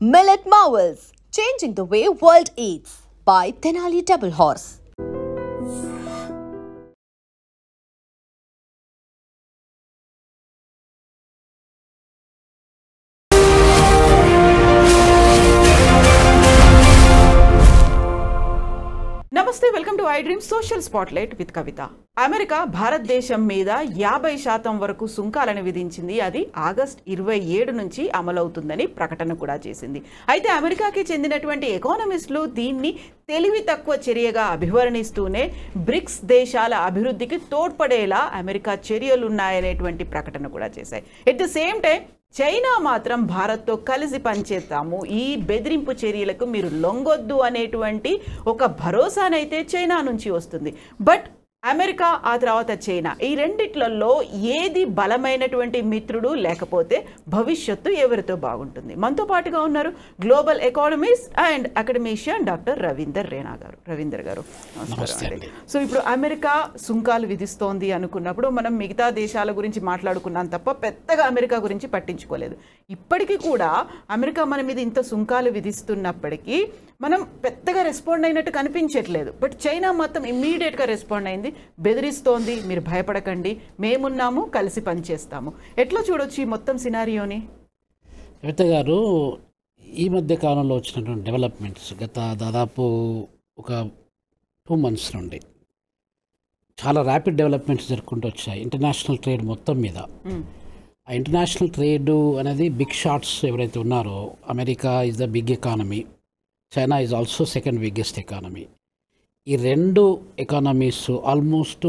Millet Marvels, changing the way world eats by Tenali Double Horse. నమస్తే, welcome to I dream social spotlight with Kavitha. America భారతదేశం మీద 50% వరకు సుంకాలను విధించింది. అది August 27 నుంచి అమలవుతుందని ప్రకటన కూడా చేసింది. అయితే అమెరికాకి చెందినటువంటి ఎకానమిస్టులు దీన్ని తెలివి తక్కువ చర్యగా అభివర్ణిస్తూనే బ్రిక్స్ దేశాల అభివృద్ధికి తోడ్పడేలా అమెరికా చర్యలున్నాయనేటువంటి ప్రకటన కూడా చేశాయి. At the same time China మాత్రం భారత్తో కలిసి పనిచేస్తాము, ఈ బెదిరింపు చర్యలకు మీరు లొంగొద్దు అనేటువంటి ఒక భరోసానైతే చైనా నుంచి వస్తుంది. బట్ అమెరికా ఆ తర్వాత చైనా, ఈ రెండిట్లలో ఏది బలమైనటువంటి మిత్రుడు, లేకపోతే భవిష్యత్తు ఎవరితో బాగుంటుంది? మనతో పాటుగా ఉన్నారు global economist and academician doctor Ravinder గారు. నమస్కారం. సో ఇప్పుడు అమెరికా సుంకాలు విధిస్తోంది అనుకున్నప్పుడు మనం మిగతా దేశాల గురించి మాట్లాడుకున్నాం తప్ప పెద్దగా అమెరికా గురించి పట్టించుకోలేదు. ఇప్పటికీ కూడా అమెరికా మన మీద ఇంత సుంకాలు విధిస్తున్నప్పటికీ మనం పెద్దగా రెస్పాండ్ అయినట్టు కనిపించట్లేదు. బట్ చైనా మాత్రం ఇమ్మీడియట్గా రెస్పాండ్ అయింది, బెదిరిస్తోంది, మీరు భయపడకండి, మేమున్నాము, కలిసి పనిచేస్తాము. ఎట్లా చూడొచ్చు ఈ మొత్తం సినారియోని? కవిత గారు, ఈ మధ్య కాలంలో వచ్చినటువంటి డెవలప్మెంట్స్ గత దాదాపు ఒక 2 months నుండి చాలా ర్యాపిడ్ డెవలప్మెంట్స్ జరుపుకుంటూ వచ్చాయి ఇంటర్నేషనల్ ట్రేడ్ మొత్తం మీద. ఆ ఇంటర్నేషనల్ ట్రేడ్ అనేది బిగ్ షాట్స్ ఎవరైతే ఉన్నారో, America is the big economy, China is also second biggest economy. ఈ రెండు economies almost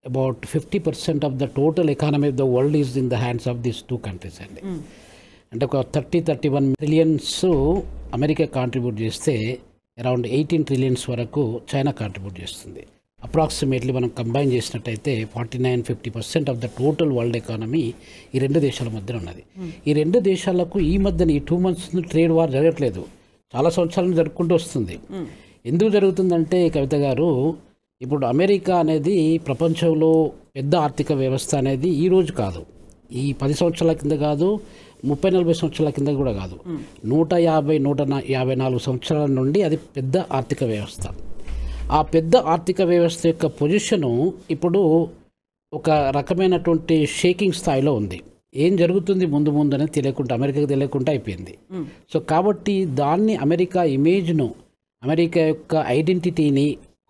about 50% of the total economy of the world is in the hands of these 2 countries అండి. అంటే ఒక 30-31 trillions America contribute చేస్తే around 18 trillions వరకు China contribute చేస్తుంది. Approximately మనం combine చేసినట్టయితే 49-50% of the total world economy ఈ రెండు దేశాల మధ్య ఉన్నది. ఈ రెండు దేశాలకు ఈ మధ్యన ఈ 2 months ట్రేడ్ వార్ జరగట్లేదు, చాలా సంవత్సరాలను జరుపుకుంటూ వస్తుంది. ఎందుకు జరుగుతుందంటే కవిత గారు, ఇప్పుడు అమెరికా అనేది ప్రపంచంలో పెద్ద ఆర్థిక వ్యవస్థ అనేది ఈ రోజు కాదు, ఈ 10 సంవత్సరాల కింద కాదు, 30-40 సంవత్సరాల కింద కూడా కాదు, 150-154 సంవత్సరాల నుండి అది పెద్ద ఆర్థిక వ్యవస్థ. ఆ పెద్ద ఆర్థిక వ్యవస్థ యొక్క పొజిషను ఇప్పుడు ఒక రకమైనటువంటి షేకింగ్ స్థాయిలో ఉంది. ఏం జరుగుతుంది ముందు అనేది తెలియకుండా, అమెరికాకి తెలియకుండా అయిపోయింది. సో కాబట్టి దాన్ని అమెరికా ఇమేజ్ను, అమెరికా యొక్క ఐడెంటిటీని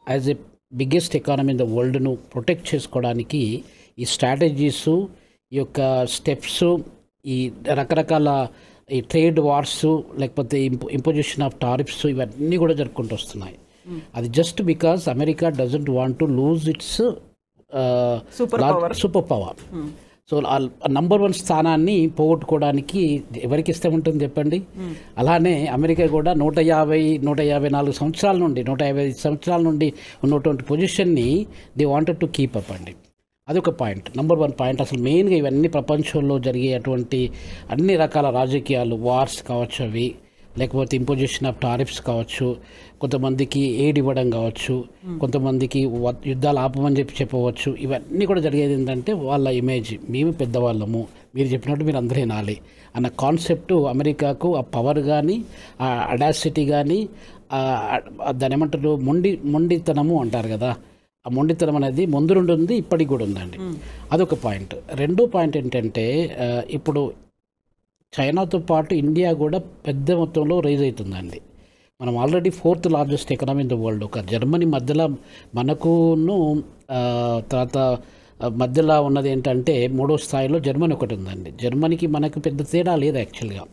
as a biggest economy in the వరల్డ్ను ప్రొటెక్ట్ చేసుకోవడానికి ఈ స్ట్రాటజీస్, ఈ యొక్క స్టెప్స్, ఈ రకరకాల ఈ ట్రేడ్ వార్స్, లేకపోతే ఇంపోజిషన్ ఆఫ్ టారిఫ్స్, ఇవన్నీ కూడా జరుపుకుంటూ వస్తున్నాయి. అది just because America doesn't want to lose its super power. So ఆ నంబర్ 1 స్థానాన్ని పోగొట్టుకోవడానికి ఎవరికి ఇష్టం ఉంటుంది చెప్పండి? అలానే అమెరికా కూడా 150-154 సంవత్సరాల నుండి 155 సంవత్సరాల నుండి ఉన్నటువంటి పొజిషన్ని they wanted to keep up అండి. అదొక పాయింట్, నంబర్ 1 పాయింట్. అసలు మెయిన్గా ఇవన్నీ ప్రపంచంలో జరిగేటువంటి అన్ని రకాల రాజకీయాలు, వార్స్ కావచ్చు, అవి లేకపోతే ఇంపోజిషన్ ఆఫ్ టారిఫ్స్ కావచ్చు, కొంతమందికి ఎయిడ్ ఇవ్వడం కావచ్చు, కొంతమందికి యుద్ధాలు ఆపమని చెప్పవచ్చు. ఇవన్నీ కూడా జరిగేది ఏంటంటే వాళ్ళ ఇమేజ్, మేము పెద్దవాళ్ళము, మీరు చెప్పినట్టు మీరు అందరూ వినాలి అన్న కాన్సెప్ట్ అమెరికాకు ఆ పవర్ కానీ, ఆ అడాసిటీ కానీ, దాని ఏమంటారు, మొండితనము అంటారు కదా, ఆ మొండితనం అనేది ముందు నుండి ఉంది, ఇప్పటికి కూడా ఉందండి. అదొక పాయింట్. రెండో పాయింట్ ఏంటంటే, ఇప్పుడు చైనాతో పాటు ఇండియా కూడా పెద్ద మొత్తంలో రైజ్ అవుతుందండి. మనం already 4th largest economy in the world. ఒక జర్మనీ మధ్యలో మనకును తర్వాత మధ్యలో ఉన్నది ఏంటంటే 3వ స్థాయిలో జర్మనీ ఒకటి ఉందండి. జర్మనీకి మనకు పెద్ద తేడా లేదు యాక్చువల్గా.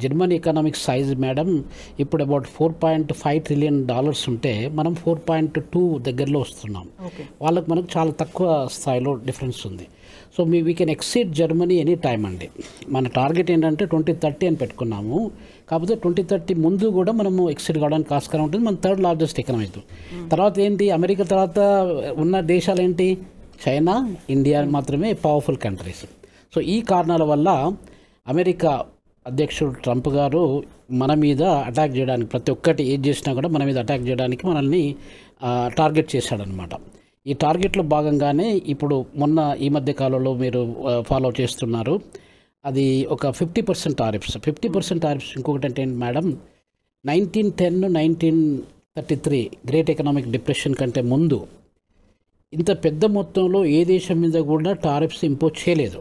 జర్మనీ ఎకనామిక్ సైజ్ మేడం ఇప్పుడు అబౌట్ $4.5 trillion ఉంటే మనం 4.2 దగ్గరలో వస్తున్నాం. వాళ్ళకి మనకు చాలా తక్కువ స్థాయిలో డిఫరెన్స్ ఉంది. So we can exceed Germany any time అండి. మన టార్గెట్ ఏంటంటే 2030 అని పెట్టుకున్నాము. కాకపోతే 2030 ముందు కూడా మనము ఎక్సీడ్ కావడానికి ఆస్కారం ఉంటుంది. మన 3rd largest ఎకనామీ. తర్వాత ఏంటి, అమెరికా తర్వాత ఉన్న దేశాలు ఏంటి, చైనా, ఇండియా మాత్రమే పవర్ఫుల్ కంట్రీస్. సో ఈ కారణాల వల్ల అమెరికా అధ్యక్షుడు ట్రంప్ గారు మన మీద అటాక్ చేయడానికి, ప్రతి ఒక్కటి ఏది చేసినా కూడా మన మీద అటాక్ చేయడానికి మనల్ని టార్గెట్ చేశాడనమాట. ఈ టార్గెట్లో భాగంగానే ఇప్పుడు మొన్న ఈ మధ్య కాలంలో మీరు ఫాలో చేస్తున్నారు, అది ఒక 50% టారిఫ్స్. 50% టారిఫ్స్ ఇంకొకటి అంటే మేడం, 1933 గ్రేట్ ఎకనామిక్ డిప్రెషన్ కంటే ముందు ఇంత పెద్ద మొత్తంలో ఏ దేశం మీద కూడా టారిఫ్స్ ఇంపోజ్ చేయలేదు.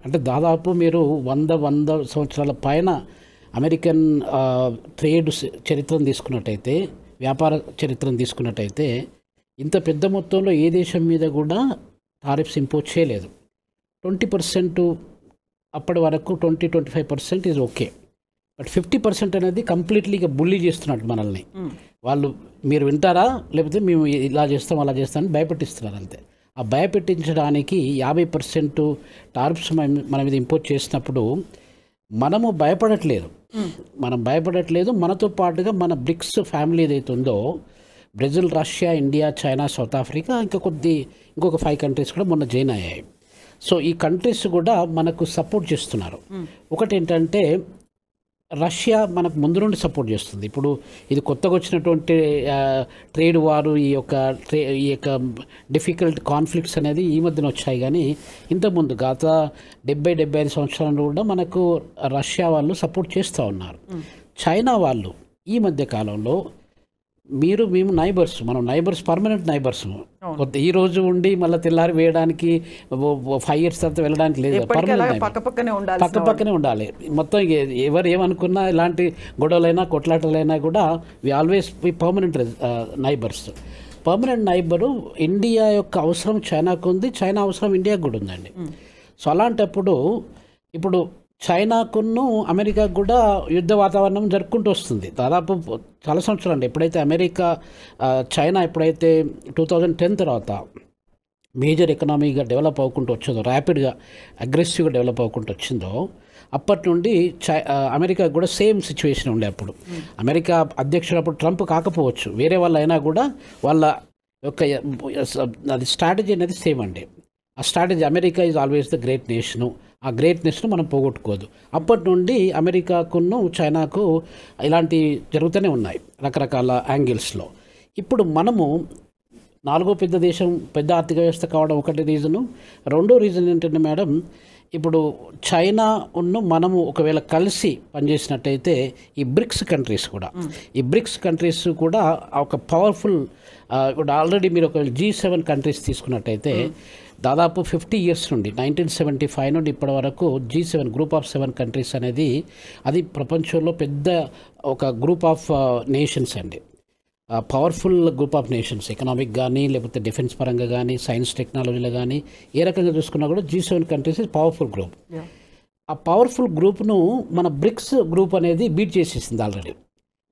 అంటే దాదాపు మీరు 100 సంవత్సరాల పైన అమెరికన్ ట్రేడ్ చరిత్రను తీసుకున్నట్టయితే, వ్యాపార చరిత్రను తీసుకున్నట్టయితే ఇంత పెద్ద మొత్తంలో ఏ దేశం మీద కూడా టారిఫ్స్ ఇంపోజ్ చేయలేదు. 20% అప్పటి వరకు 20-25% ఈజ్ ఓకే. బట్ 50% అనేది కంప్లీట్లీ ఇక బుల్లీ చేస్తున్నట్టు మనల్ని. వాళ్ళు మీరు వింటారా, లేకపోతే మేము ఇలా చేస్తాం అలా చేస్తామని భయపెట్టిస్తున్నారు అంతే. ఆ భయపెట్టించడానికి 50% టారిఫ్స్ మన మీద ఇంపోజ్ చేసినప్పుడు మనము భయపడట్లేదు. మనతో పాటుగా మన బ్రిక్స్ ఫ్యామిలీ ఏదైతే ఉందో, Brazil, Russia, India, China, south Africa, ఇంకొక 5 కంట్రీస్ కూడా మొన్న జాయిన్ అయ్యాయి. సో ఈ కంట్రీస్ కూడా మనకు సపోర్ట్ చేస్తున్నారు. ఒకటి ఏంటంటే రష్యా మనకు ముందు నుండి సపోర్ట్ చేస్తుంది. ఇప్పుడు ఇది కొత్తగా వచ్చినటువంటి ట్రేడ్ వారు, ఈ యొక్క డిఫికల్ట్ కాన్ఫ్లిక్ట్స్ అనేది ఈ మధ్యన వచ్చాయి. కానీ ఇంతకుముందు గత 70-75 సంవత్సరాలు కూడా మనకు రష్యా వాళ్ళు సపోర్ట్ చేస్తూ ఉన్నారు. చైనా వాళ్ళు ఈ మధ్య కాలంలో మేము మనం నైబర్స్, పర్మనెంట్ నైబర్స్. ఈ రోజు ఉండి మళ్ళీ తెల్లారి వేయడానికి 5 years తర్వాత వెళ్ళడానికి లేదు. పర్మనెంట్ పక్కపక్కనే ఉండాలి. మొత్తం ఎవరు ఏమనుకున్నా, ఇలాంటి గొడవలైనా కొట్లాటలైనా కూడా we always permanent neighbours. Permanent neighbour India యొక్క అవసరం చైనాకు ఉంది, చైనా అవసరం ఇండియాకు కూడా ఉందండి. సో అలాంటప్పుడు ఇప్పుడు చైనాకును అమెరికాకు కూడా యుద్ధ వాతావరణం జరుపుకుంటూ వస్తుంది దాదాపు చాలా సంవత్సరాలు అండి. చైనా ఎప్పుడైతే 2010 తర్వాత మేజర్ ఎకనామీగా డెవలప్ అవ్వకుంటూ వచ్చిందో, ర్యాపిడ్గా అగ్రెసివ్గా డెవలప్ అవ్వకుంటూ వచ్చిందో, అప్పటి నుండి అమెరికా కూడా సేమ్ సిచ్యువేషన్ ఉండే. అప్పుడు అమెరికా అధ్యక్షుడు అప్పుడు ట్రంప్ కాకపోవచ్చు, వేరే వాళ్ళు అయినా కూడా వాళ్ళ యొక్క అది స్ట్రాటజీ అనేది సేమ్ అండి. ఆ strategy, America is always the great nation, ఆ గ్రేట్నెస్ను మనం పోగొట్టుకోదు. అప్పటి నుండి అమెరికాకును చైనాకు ఇలాంటి జరుగుతూనే ఉన్నాయి రకరకాల యాంగిల్స్లో. ఇప్పుడు మనము 4వ పెద్ద దేశం, పెద్ద ఆర్థిక వ్యవస్థ కావడం ఒకటి రీజను. రెండో రీజన్ ఏంటంటే మేడం, ఇప్పుడు చైనా మనము ఒకవేళ కలిసి పనిచేసినట్టయితే ఈ బ్రిక్స్ కంట్రీస్ కూడా ఒక పవర్ఫుల్, ఇప్పుడు ఆల్రెడీ మీరు ఒకవేళ G7 కంట్రీస్ తీసుకున్నట్టయితే దాదాపు 50 years నుండి 1975 నుండి ఇప్పటి వరకు G7 గ్రూప్ ఆఫ్ 7 కంట్రీస్ అనేది అది ప్రపంచంలో పెద్ద ఒక గ్రూప్ ఆఫ్ నేషన్స్ అండి. Powerful group of nations, economic కానీ లేకపోతే డిఫెన్స్ పరంగా కానీ సైన్స్ టెక్నాలజీలో కానీ ఏ రకంగా చూసుకున్నా కూడా G7 కంట్రీస్ పవర్ఫుల్ గ్రూప్. ఆ పవర్ఫుల్ గ్రూప్ను మన బ్రిక్స్ గ్రూప్ అనేది బీట్ చేసేసింది ఆల్రెడీ.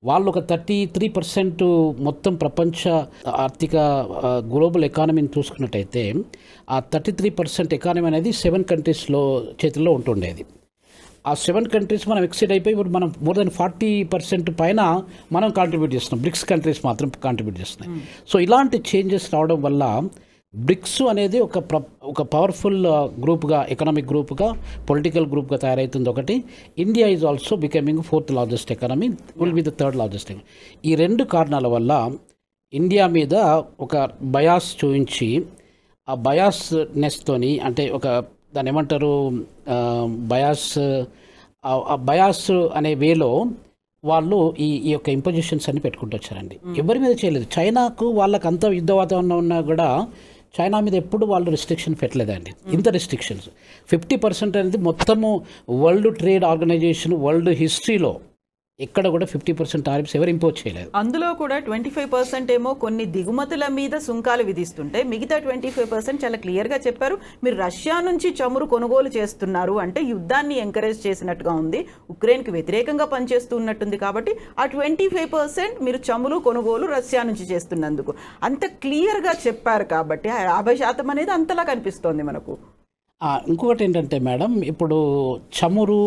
వాళ్ళు ఒక 33% మొత్తం ప్రపంచ ఆర్థిక గ్లోబల్ ఎకానమీని చూసుకున్నట్టయితే ఆ 33% ఎకానమీ అనేది 7 కంట్రీస్లో చేతుల్లో ఉంటుండేది. ఆ 7 కంట్రీస్ మనం ఎక్సైడ్ అయిపోయి ఇప్పుడు మనం మోర్ దెన్ 40% పైన మనం కాంట్రిబ్యూట్ చేస్తున్నాం. బ్రిక్స్ కంట్రీస్ మాత్రం కాంట్రిబ్యూట్ చేస్తున్నాయి. సో ఇలాంటి చేంజెస్ రావడం వల్ల బ్రిక్స్ అనేది ఒక పవర్ఫుల్ గ్రూప్గా, ఎకనామిక్ గ్రూప్గా, పొలిటికల్ గ్రూప్గా తయారవుతుంది. ఒకటి, India is also becoming 4th largest economy, will be the 3rd largest economy. ఈ 2 కారణాల వల్ల ఇండియా మీద ఒక బయాస్ చూపించి, ఆ బయాస్నెస్తోని అంటే దాన్ని ఏమంటారు, బయాస్ అనే వేలో వాళ్ళు ఈ యొక్క ఇంపోజిషన్స్ అన్ని పెట్టుకుంటూ వచ్చారండి. ఎవరి మీద చేయలేదు. చైనాకు వాళ్ళకి అంత యుద్ధ వాతావరణం ఉన్నా కూడా చైనా మీద ఎప్పుడు వాళ్ళు రిస్ట్రిక్షన్ పెట్టలేదండి. ఇంత రిస్ట్రిక్షన్స్ 50% అనేది మొత్తము వరల్డ్ ట్రేడ్ ఆర్గనైజేషన్ వరల్డ్ హిస్టరీలో ఎక్కడ కూడా 50% టారిఫ్స్ ఎవరు ఇంపోజ్ చేయలేదు. అందులో కూడా 25% ఏమో కొన్ని దిగుమతుల మీద సుంకాలు విధిస్తుంటే, మిగతా 25% చాలా క్లియర్గా చెప్పారు, మీరు రష్యా నుంచి చమురు కొనుగోలు చేస్తున్నారు అంటే యుద్ధాన్ని ఎంకరేజ్ చేసినట్టుగా ఉంది, ఉక్రెయిన్కి వ్యతిరేకంగా పనిచేస్తున్నట్టుంది. కాబట్టి ఆ 25% మీరు చమురు కొనుగోలు రష్యా నుంచి చేస్తున్నందుకు అంత క్లియర్గా చెప్పారు. కాబట్టి 50% అనేది అంతలా కనిపిస్తోంది మనకు. ఇంకొకటి ఏంటంటే మేడం, ఇప్పుడు చమురు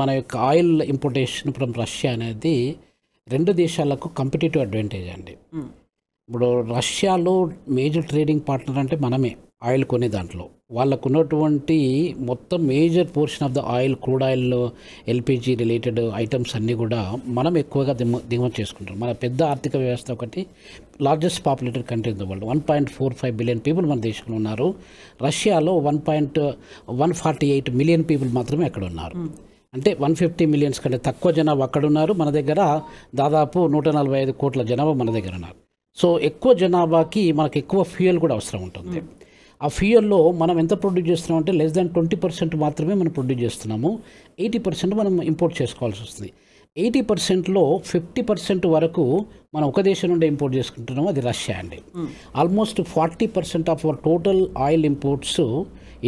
మన యొక్క ఆయిల్ ఇంపోర్టేషన్ ఫ్రమ్ రష్యా అనేది 2 దేశాలకు కంపిటేటివ్ అడ్వాంటేజ్ అండి. ఇప్పుడు రష్యాలో మేజర్ ట్రేడింగ్ పార్ట్నర్ అంటే మనమే. ఆయిల్ కొనే దాంట్లో వాళ్ళకు ఉన్నటువంటి మొత్తం major portion of the oil, crude oil, LPG related items అన్నీ కూడా మనం ఎక్కువగా దిగుమతి చేసుకుంటాం. మన పెద్ద ఆర్థిక వ్యవస్థ ఒకటి, largest populated country in the world. 1.45 billion people మన దేశంలో ఉన్నారు. రష్యాలో 1.148 మిలియన్ పీపుల్ మాత్రమే అక్కడ ఉన్నారు. అంటే 150 మిలియన్స్ కంటే తక్కువ జనాభా అక్కడ ఉన్నారు. మన దగ్గర దాదాపు 145 కోట్ల జనాభా మన దగ్గర ఉన్నారు. సో ఎక్కువ జనాభాకి మనకు ఎక్కువ ఫ్యూయల్ కూడా అవసరం ఉంటుంది. ఆ ఫ్యూయల్లో మనం ఎంత ప్రొడ్యూస్ చేస్తున్నాం అంటే లెస్ దాన్ 20% మాత్రమే మనం ప్రొడ్యూస్ చేస్తున్నాము. 80% మనం ఇంపోర్ట్ చేసుకోవాల్సి వస్తుంది. 80%లో 50% వరకు మనం ఒక దేశం నుండి ఇంపోర్ట్ చేసుకుంటున్నాము, అది రష్యా అండి. Almost 40% of our total oil imports,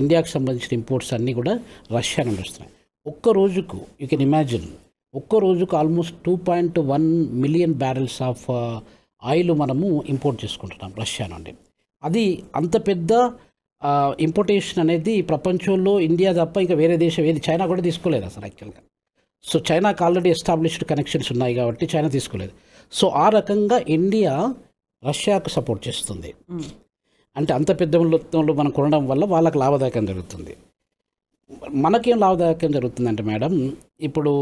ఇండియాకి సంబంధించిన ఇంపోర్ట్స్ అన్నీ కూడా రష్యా నుండి వస్తున్నాయి. ఒక్క రోజుకు యూ కెన్ ఇమాజిన్, ఒక్క రోజుకు almost 2.1 million barrels of oil మనము ఇంపోర్ట్ చేసుకుంటున్నాం రష్యా నుండి. అది అంత పెద్ద ఇంపోర్టేషన్ అనేది ప్రపంచంలో ఇండియా తప్ప ఇంకా వేరే దేశం ఏది, చైనా కూడా తీసుకోలేదు అసలు యాక్చువల్గా. సో చైనాకు ఆల్రెడీ ఎస్టాబ్లిష్డ్ కనెక్షన్స్ ఉన్నాయి కాబట్టి చైనా తీసుకోలేదు. సో ఆ రకంగా ఇండియా రష్యాకు సపోర్ట్ చేస్తుంది. అంటే అంత పెద్ద మొత్తంలో మనం కొనడం వల్ల వాళ్ళకి లాభదాయకం జరుగుతుంది. మనకేం లాభదాయకం జరుగుతుందంటే మేడం, ఇప్పుడు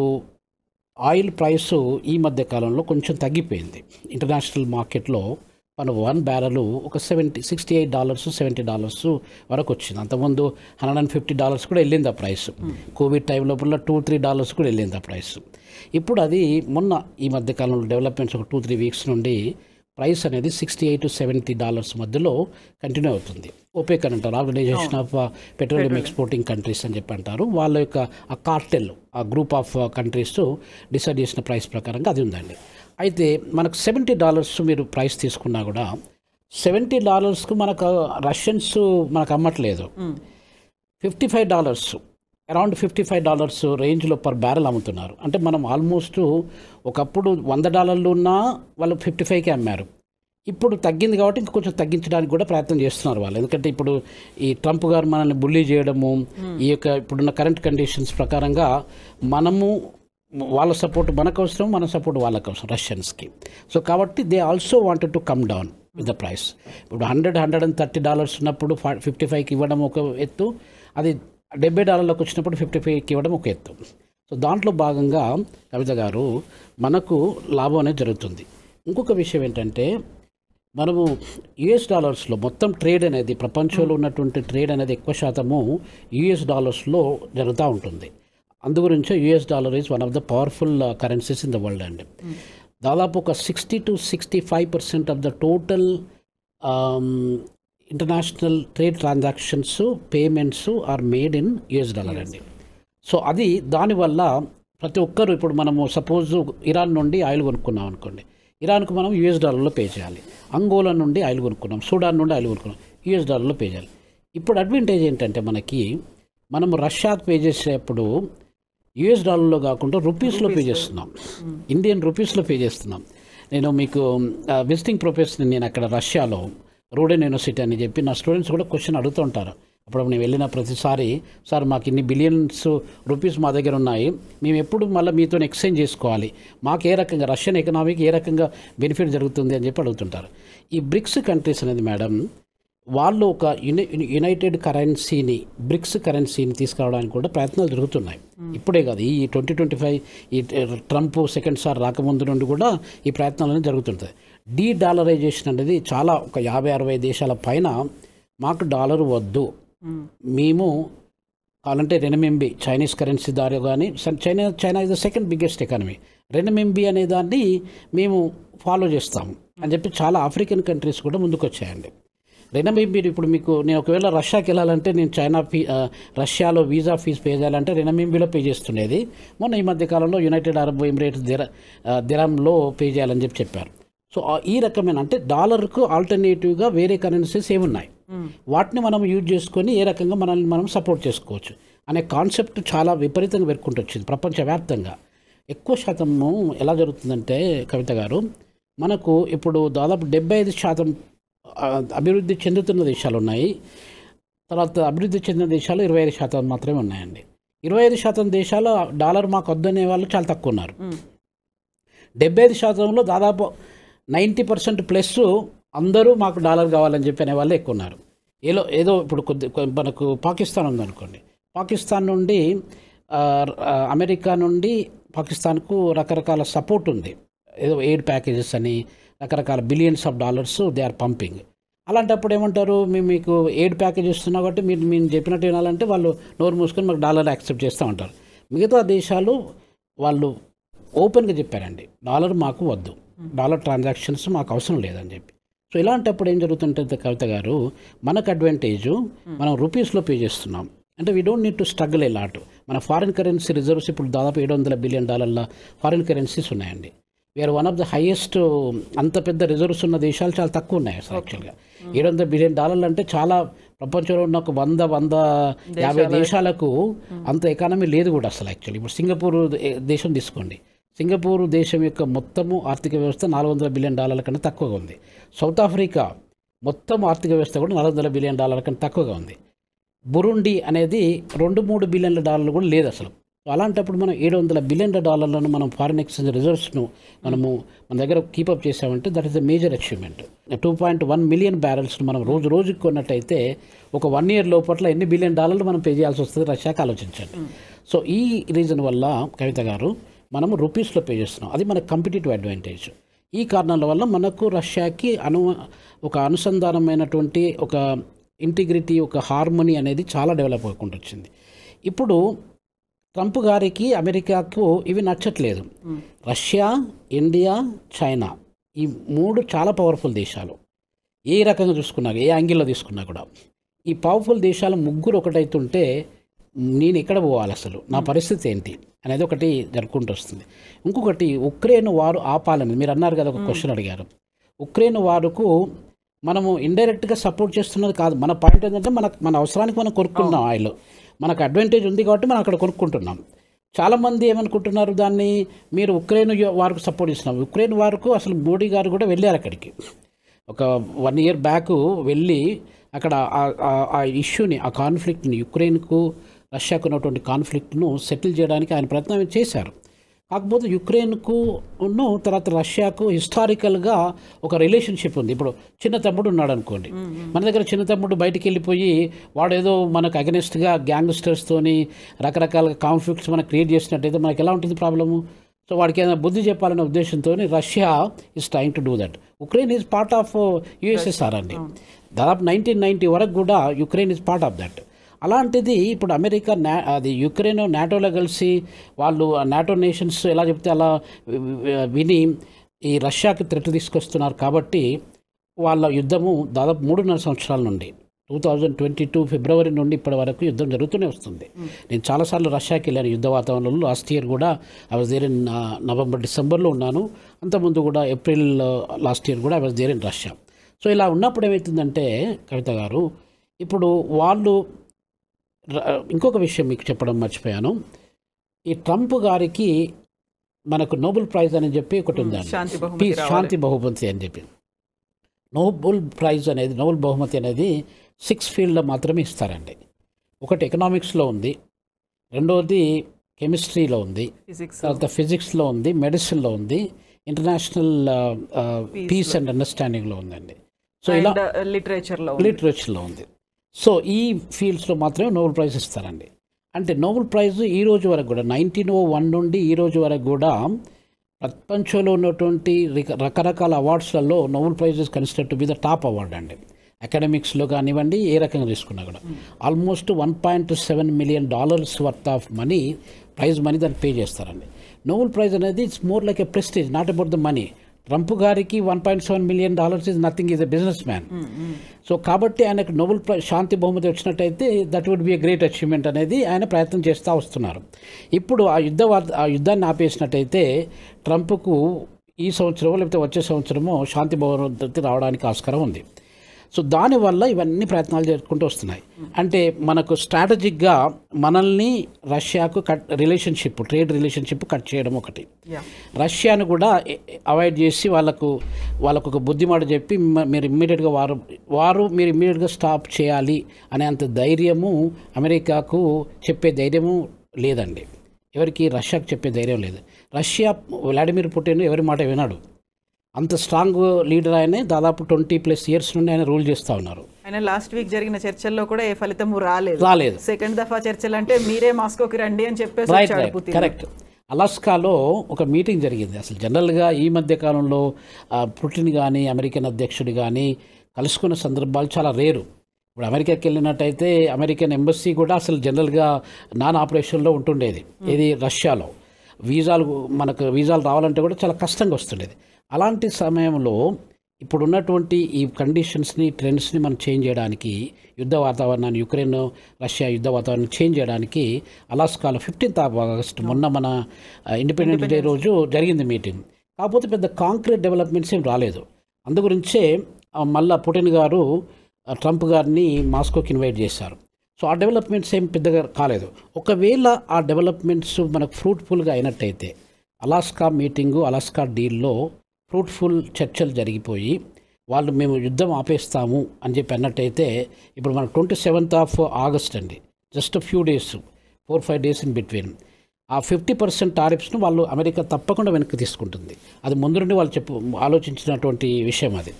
ఆయిల్ ప్రైస్ ఈ మధ్య కాలంలో కొంచెం తగ్గిపోయింది. ఇంటర్నేషనల్ మార్కెట్లో మన 1 బ్యారెలు ఒక $68, $70 వరకు వచ్చింది. అంతకుముందు $150 కూడా వెళ్ళింది ఆ ప్రైస్. కోవిడ్ టైం లోపల $2-3 కూడా వెళ్ళింది ఆ ప్రైస్. ఇప్పుడు అది మొన్న ఈ మధ్య కాలంలో డెవలప్మెంట్స్ ఒక 2-3 వీక్స్ నుండి ప్రైస్ అనేది $68 to $70 మధ్యలో కంటిన్యూ అవుతుంది. ఓపెక్ అని అంటారు, organisation of petroleum exporting countries అని చెప్పి అంటారు. వాళ్ళ యొక్క ఆ కార్టెల్, ఆ గ్రూప్ ఆఫ్ కంట్రీస్ డిసైడ్ చేసిన ప్రైస్ ప్రకారంగా అది ఉందండి. అయితే మనకు $70 మీరు ప్రైస్ తీసుకున్నా కూడా $70కు మనకు రష్యన్స్ మనకు అమ్మట్లేదు. $55, అరౌండ్ $55 రేంజ్లో పర్ బ్యారెల్ అమ్ముతున్నారు. అంటే మనం ఆల్మోస్ట్ ఒకప్పుడు $100 ఉన్నా వాళ్ళు 55కి అమ్మారు. ఇప్పుడు తగ్గింది కాబట్టి ఇంక కొంచెం తగ్గించడానికి కూడా ప్రయత్నం చేస్తున్నారు వాళ్ళు. ఎందుకంటే ఇప్పుడు ఈ ట్రంప్ గారు మనల్ని బుల్లీ చేయడము, ఈ యొక్క ఇప్పుడున్న కరెంట్ కండిషన్స్ ప్రకారంగా మనము వాళ్ళ సపోర్ట్ మనకు అవసరం, మన సపోర్ట్ వాళ్ళకు అవసరం రష్యన్స్కి. సో కాబట్టి they also wanted to come down with the price. ఇప్పుడు $130 ఉన్నప్పుడు 55కి ఇవ్వడం ఒక ఎత్తు, అది $70 వచ్చినప్పుడు 55కి ఇవ్వడం ఒక ఎత్తు. సో దాంట్లో భాగంగా కవిత గారు మనకు లాభం అనేది జరుగుతుంది. ఇంకొక విషయం ఏంటంటే, మనము US మొత్తం ట్రేడ్ అనేది, ప్రపంచంలో ఉన్నటువంటి ట్రేడ్ అనేది ఎక్కువ శాతము US జరుగుతూ ఉంటుంది. అందుగురించి US is one of the powerful currencies in the world అండి. దాదాపు ఒక 60 to 65% of the total international trade transactions, payments are made in US అండి. సో అది దానివల్ల ప్రతి ఒక్కరు, ఇప్పుడు మనము సపోజ్ ఇరాన్ నుండి ఆయిల్ కొనుక్కున్నాం అనుకోండి, ఇరాన్కు మనం US పే చేయాలి. అంగోలా నుండి ఆయిల్ కొనుక్కున్నాం, సూడాన్ నుండి ఆయిల్ కొనుక్కున్నాం, US పే చేయాలి. ఇప్పుడు అడ్వాంటేజ్ ఏంటంటే మనము రష్యాకు పే చేసేటప్పుడు US కాకుండా రూపీస్లో పే చేస్తున్నాం, ఇండియన్ రూపీస్లో పే చేస్తున్నాం. నేను మీకు విజిటింగ్ ప్రొఫెసర్, నేను అక్కడ రష్యాలో రూడెన్ యూనివర్సిటీ అని చెప్పి నా స్టూడెంట్స్ కూడా క్వశ్చన్ అడుగుతూ ఉంటారు. అప్పుడు నేను వెళ్ళిన ప్రతిసారి, సార్ మాకు ఇన్ని బిలియన్స్ రూపీస్ మా దగ్గర ఉన్నాయి, మేము ఎప్పుడు మళ్ళీ మీతో ఎక్స్చేంజ్ చేసుకోవాలి, మాకు ఏ రకంగా రష్యన్ ఎకనామీకి ఏ రకంగా బెనిఫిట్ జరుగుతుంది అని చెప్పి అడుగుతుంటారు. ఈ బ్రిక్స్ కంట్రీస్ అనేది మేడం, వాళ్ళు ఒక యునైటెడ్ కరెన్సీని, బ్రిక్స్ కరెన్సీని తీసుకురావడానికి కూడా ప్రయత్నాలు జరుగుతున్నాయి. ఇప్పుడే కాదు, ఈ 2025 ఈ ట్రంప్ సెకండ్ సార్ రాకముందు నుండి కూడా ఈ ప్రయత్నాలు అనేది జరుగుతుంటాయి. డీడాలరైజేషన్ అనేది చాలా, ఒక 50-60 దేశాల పైన మాకు డాలర్ వద్దు, మేము కావాలంటే రెనమింబి, చైనీస్ కరెన్సీ దారి కానీ, China is the second biggest economy, renminbi అనే దాన్ని మేము ఫాలో చేస్తాము అని చెప్పి చాలా ఆఫ్రికన్ కంట్రీస్ కూడా ముందుకు వచ్చాయండి. రెనమింబి ఇప్పుడు మీకు, నేను ఒకవేళ రష్యాకి వెళ్ళాలంటే నేను రష్యాలో వీసా ఫీజు పే చేయాలంటే రెనమింబిలో పే చేస్తుండేది. మొన్న ఈ మధ్యకాలంలో యునైటెడ్ అరబ్ ఎమిరేట్స్ దిరంలో పే చేయాలని చెప్పారు. సో ఈ రకమైన, అంటే డాలర్కు ఆల్టర్నేటివ్గా వేరే కరెన్సీస్ ఏమున్నాయి, వాటిని మనం యూజ్ చేసుకొని ఏ రకంగా మనల్ని మనం సపోర్ట్ చేసుకోవచ్చు అనే కాన్సెప్ట్ చాలా విపరీతంగా పెరుక్కుంటూ వచ్చింది ప్రపంచవ్యాప్తంగా. ఎక్కువ శాతము ఎలా జరుగుతుందంటే కవిత గారు, మనకు ఇప్పుడు దాదాపు 75% అభివృద్ధి చెందుతున్న దేశాలు ఉన్నాయి, తర్వాత అభివృద్ధి చెందిన దేశాలు 25% మాత్రమే ఉన్నాయండి. 25% దేశాలు డాలర్ మాకు వద్దనే వాళ్ళు చాలా తక్కువ ఉన్నారు. 75%లో దాదాపు 90% ప్లస్ అందరూ మాకు డాలర్ కావాలని చెప్పి అనే వాళ్ళు ఎక్కువ ఉన్నారు. ఏదో ఇప్పుడు మనకు పాకిస్తాన్ ఉందనుకోండి, పాకిస్తాన్ నుండి అమెరికా నుండి పాకిస్తాన్కు రకరకాల సపోర్ట్ ఉంది, ఏదో ఎయిడ్ ప్యాకేజెస్ అని రకరకాల billions of dollars they are pumping. అలాంటప్పుడు ఏమంటారు, మేము మీకు ఎయిడ్ ప్యాకేజ్ ఇస్తున్నాం కాబట్టి మీరు చెప్పినట్టు వినాలంటే వాళ్ళు నోరు మూసుకొని మాకు డాలర్ యాక్సెప్ట్ చేస్తూ ఉంటారు. మిగతా దేశాలు వాళ్ళు ఓపెన్గా చెప్పారండి, డాలర్ మాకు వద్దు, డాలర్ ట్రాన్సాక్షన్స్ మాకు అవసరం లేదని చెప్పి. సో ఇలాంటప్పుడు ఏం జరుగుతుంటుంది కవిత గారు, మనకు అడ్వాంటేజు మనం రూపీస్లో పే చేస్తున్నాం. అంటే we don't need to struggle a lot. మన ఫారిన్ కరెన్సీ రిజర్వ్స్ ఇప్పుడు దాదాపు $700 బిలియన్ ఫారిన్ కరెన్సీస్ ఉన్నాయండి. We are one of the highest. అంత పెద్ద రిజర్వ్స్ ఉన్న దేశాలు చాలా తక్కువ ఉన్నాయి అసలు. యాక్చువల్గా $700 బిలియన్ అంటే చాలా, ప్రపంచంలో ఉన్న ఒక 150 దేశాలకు అంత ఎకానమీ లేదు కూడా అసలు. యాక్చువల్లీ ఇప్పుడు సింగపూర్ దేశం తీసుకోండి, సింగపూర్ దేశం యొక్క మొత్తము ఆర్థిక వ్యవస్థ $400 బిలియన్ కన్నా తక్కువగా ఉంది. సౌత్ ఆఫ్రికా మొత్తం ఆర్థిక వ్యవస్థ కూడా $400 బిలియన్ కన్నా తక్కువగా ఉంది. బురుండి అనేది $2-3 బిలియన్ కూడా లేదు అసలు. అలాంటప్పుడు మనం $700 బిలియన్ మనం ఫారిన్ ఎక్స్చేంజ్ రిజర్వ్స్ను మన దగ్గర కీపప్ చేసామంటే that is the major achievement. 2.1 million బ్యారెల్స్ను మనం రోజుకి కొన్నట్టయితే ఒక 1 ఇయర్ లోపల ఎన్ని $1 బిలియన్ మనం పే చేయాల్సి వస్తుంది రష్యాకి, ఆలోచించండి. సో ఈ రీజన్ వల్ల కవిత గారు మనము రూపీస్లో పే చేస్తున్నాం, అది మన కంపిటేటివ్ అడ్వాంటేజ్. ఈ కారణాల వల్ల మనకు రష్యాకి ఒక అనుసంధానమైనటువంటి ఒక ఇంటిగ్రిటీ, ఒక హార్మోనీ అనేది చాలా డెవలప్ అవ్వకుండా వచ్చింది. ఇప్పుడు ట్రంప్ గారికి అమెరికాకు ఇవి నచ్చట్లేదు. రష్యా, ఇండియా, చైనా ఈ 3 చాలా పవర్ఫుల్ దేశాలు. ఏ రకంగా చూసుకున్నా, ఏ యాంగిల్లో తీసుకున్నా కూడా ఈ పవర్ఫుల్ దేశాలు ముగ్గురు ఒకటైతుంటే నేను ఎక్కడ పోవాలి, అసలు నా పరిస్థితి ఏంటి అనేది ఒకటి జరుపుకుంటూ వస్తుంది. ఇంకొకటి ఉక్రెయిన్ వారు ఆపాలని మీరు అన్నారు కదా, ఒక క్వశ్చన్ అడిగారు. ఉక్రెయిన్ వారుకు మనము ఇండైరెక్ట్గా సపోర్ట్ చేస్తున్నది కాదు. మన పాయింట్ ఏంటంటే మన అవసరానికి మనం కొనుక్కున్నాం ఆయిల్, మనకు అడ్వాంటేజ్ ఉంది కాబట్టి మనం అక్కడ కొనుక్కుంటున్నాం. చాలామంది ఏమనుకుంటున్నారు, దాన్ని మీరు ఉక్రెయిన్ వారికి సపోర్ట్ ఇస్తున్నాం. ఉక్రెయిన్ వారికి అసలు మోడీ గారు కూడా వెళ్ళారు అక్కడికి, ఒక 1 ఇయర్ బ్యాక్ వెళ్ళి అక్కడ ఆ ఇష్యూని, ఆ కాన్ఫ్లిక్ట్ని, యుక్రెయిన్కు రష్యాకు ఉన్నటువంటి కాన్ఫ్లిక్ట్ను సెటిల్ చేయడానికి ఆయన ప్రయత్నం చేశారు. కాకపోతే యుక్రెయిన్కు తర్వాత రష్యాకు హిస్టారికల్గా ఒక రిలేషన్షిప్ ఉంది. ఇప్పుడు చిన్న తమ్ముడు ఉన్నాడు అనుకోండి, మన దగ్గర చిన్న తమ్ముడు బయటికి వెళ్ళిపోయి వాడు ఏదో మనకు అగెనిస్ట్గా గ్యాంగ్స్టర్స్తోని రకరకాల కాన్ఫ్లిక్ట్స్ మనకు క్రియేట్ చేసినట్టయితే మనకు ఎలా ఉంటుంది ప్రాబ్లము. సో వాడికి ఏదైనా బుద్ధి చెప్పాలనే ఉద్దేశంతో Russia is trying to do that. Ukraine is part of USSR అండి. దాదాపు 1990 వరకు కూడా Ukraine is part of that. అలాంటిది ఇప్పుడు అమెరికా అది యుక్రెయిన్ నాటోలో కలిసి వాళ్ళు నాటో నేషన్స్ ఎలా చెప్తే అలా విని ఈ రష్యాకి థ్రెట్ తీసుకొస్తున్నారు. కాబట్టి వాళ్ళ యుద్ధము దాదాపు 3.5 సంవత్సరాల నుండి 2022 ఫిబ్రవరి నుండి ఇప్పటి వరకు యుద్ధం జరుగుతూనే వస్తుంది. నేను చాలాసార్లు రష్యాకి వెళ్ళాను యుద్ధ వాతావరణంలో. లాస్ట్ ఇయర్ కూడా I was there in November, డిసెంబర్లో ఉన్నాను. అంతకుముందు కూడా ఏప్రిల్ లాస్ట్ ఇయర్ కూడా I was there in Russia. So ఇలా ఉన్నప్పుడు ఏమవుతుందంటే కవిత గారు, ఇప్పుడు వాళ్ళు ఇంకొక విషయం మీకు చెప్పడం మర్చిపోయాను. ఈ ట్రంప్ గారికి మనకు నోబెల్ ప్రైజ్ అని చెప్పి ఒకటి ఉందండి, శాంతి బహుమతి అని చెప్పి. నోబెల్ ప్రైజ్ అనేది, నోబెల్ బహుమతి అనేది 6 ఫీల్డ్లో మాత్రమే ఇస్తారండి. ఒకటి ఎకనామిక్స్లో ఉంది, రెండవది కెమిస్ట్రీలో ఉంది, తర్వాత ఫిజిక్స్లో ఉంది, మెడిసిన్లో ఉంది, ఇంటర్నేషనల్ పీస్ అండ్ అండర్స్టాండింగ్లో ఉందండి. సో ఇలా లిటరేచర్లో ఉంది. సో ఈ ఫీల్డ్స్లో మాత్రమే నోబెల్ ప్రైజ్ ఇస్తారండి. అంటే నోబెల్ ప్రైజ్ ఈ రోజు వరకు కూడా 1901 నుండి ఈ రోజు వరకు కూడా ప్రపంచంలో ఉన్నటువంటి రకరకాల అవార్డ్స్లలో Nobel prize is considered to be the top award అండి. అకాడమిక్స్లో కానివ్వండి, ఏ రకంగా తీసుకున్నా కూడా almost $1.7 million worth of money, prize money దాన్ని పే చేస్తారండి. నోబెల్ ప్రైజ్ అనేది it's more like a prestige, not about the money. Trump గారికి $1.7 million is nothing, is a businessman. So కాబట్టి ఆయనకు నోబెల్ ప్రైజ్ శాంతి బహుమతి వచ్చినట్టయితే that would be a great achievement అనేది ఆయన ప్రయత్నం చేస్తూ వస్తున్నారు. ఇప్పుడు ఆ యుద్ధాన్ని ఆపేసినట్టయితే ట్రంప్కు ఈ సంవత్సరమో లేకపోతే వచ్చే సంవత్సరమో శాంతి బహుమతి రావడానికి ఆస్కారం ఉంది. సో దానివల్ల ఇవన్నీ ప్రయత్నాలు చేసుకుంటూ వస్తున్నాయి. అంటే మనకు స్ట్రాటజిక్గా మనల్ని రష్యాకు ట్రేడ్ రిలేషన్షిప్ కట్ చేయడం ఒకటి, రష్యాను కూడా అవాయిడ్ చేసి వాళ్ళకు ఒక బుద్ధిమాట చెప్పి మీరు ఇమ్మీడియట్గా స్టాప్ చేయాలి అనే అంత ధైర్యము అమెరికాకు చెప్పే ధైర్యము లేదండి. ఎవరికి రష్యాకు చెప్పే ధైర్యం లేదు. రష్యా వ్లాడిమిర్ పుటిన్ ఎవరి మాట వినాడు. అంత స్ట్రాంగ్ లీడర్ ఆయనే. దాదాపు 20+ ఇయర్స్ నుండి ఆయన రూల్ చేస్తూ ఉన్నారు. ఆయన లాస్ట్ వీక్ జరిగిన చర్చల్లో కూడా ఏ ఫలితము రాలేదు. సెకండ్ దఫా చర్చలు అంటే మీరే మాస్కోకి రండి అని చెప్పేసి. కరెక్ట్. అలాస్కాలో ఒక మీటింగ్ జరిగింది. అసలు జనరల్గా ఈ మధ్య కాలంలో పుటిన్ కానీ అమెరికన్ అధ్యక్షుడు కానీ కలుసుకున్న సందర్భాలు చాలా రేరు. ఇప్పుడు అమెరికాకి వెళ్ళినట్టయితే అమెరికన్ ఎంబసీ కూడా అసలు జనరల్గా నాన్ ఆపరేషన్లో ఉంటుండేది. ఇది రష్యాలో మనకు వీసాలు రావాలంటే కూడా చాలా కష్టంగా వస్తుండేది. అలాంటి సమయంలో ఇప్పుడు ఉన్నటువంటి ఈ కండిషన్స్ని, ట్రెండ్స్ని మనం చేంజ్ చేయడానికి, యుద్ధ వాతావరణాన్ని, యుక్రెయిన్ రష్యా యుద్ధ వాతావరణాన్ని చేంజ్ చేయడానికి అలాస్కాలో 15th ఆగస్టు మొన్న మన ఇండిపెండెన్స్ డే రోజు జరిగింది మీటింగ్. కాకపోతే పెద్ద కాంక్రీట్ డెవలప్మెంట్స్ ఏం రాలేదు. అందుగురించే మళ్ళా పుటిన్ గారు ట్రంప్ గారిని మాస్కోకి ఇన్వైట్ చేశారు. సో ఆ డెవలప్మెంట్స్ ఏం పెద్దగా కాలేదు. ఒకవేళ ఆ డెవలప్మెంట్స్ మనకు ఫ్రూట్ఫుల్గా అయినట్టయితే, అలాస్కా మీటింగు, అలాస్కా డీల్లో ఫ్రూట్ఫుల్ చర్చలు జరిగిపోయి వాళ్ళు మేము యుద్ధం ఆపేస్తాము అని చెప్పి అన్నట్టయితే, ఇప్పుడు మనకు 27th ఆగస్ట్ అండి, just few days, 4-5 days in between, ఆ 50% టారిఫ్స్ను వాళ్ళు అమెరికా తప్పకుండా వెనక్కి తీసుకుంటుంది. అది ముందు నుండి వాళ్ళు ఆలోచించినటువంటి విషయం అది.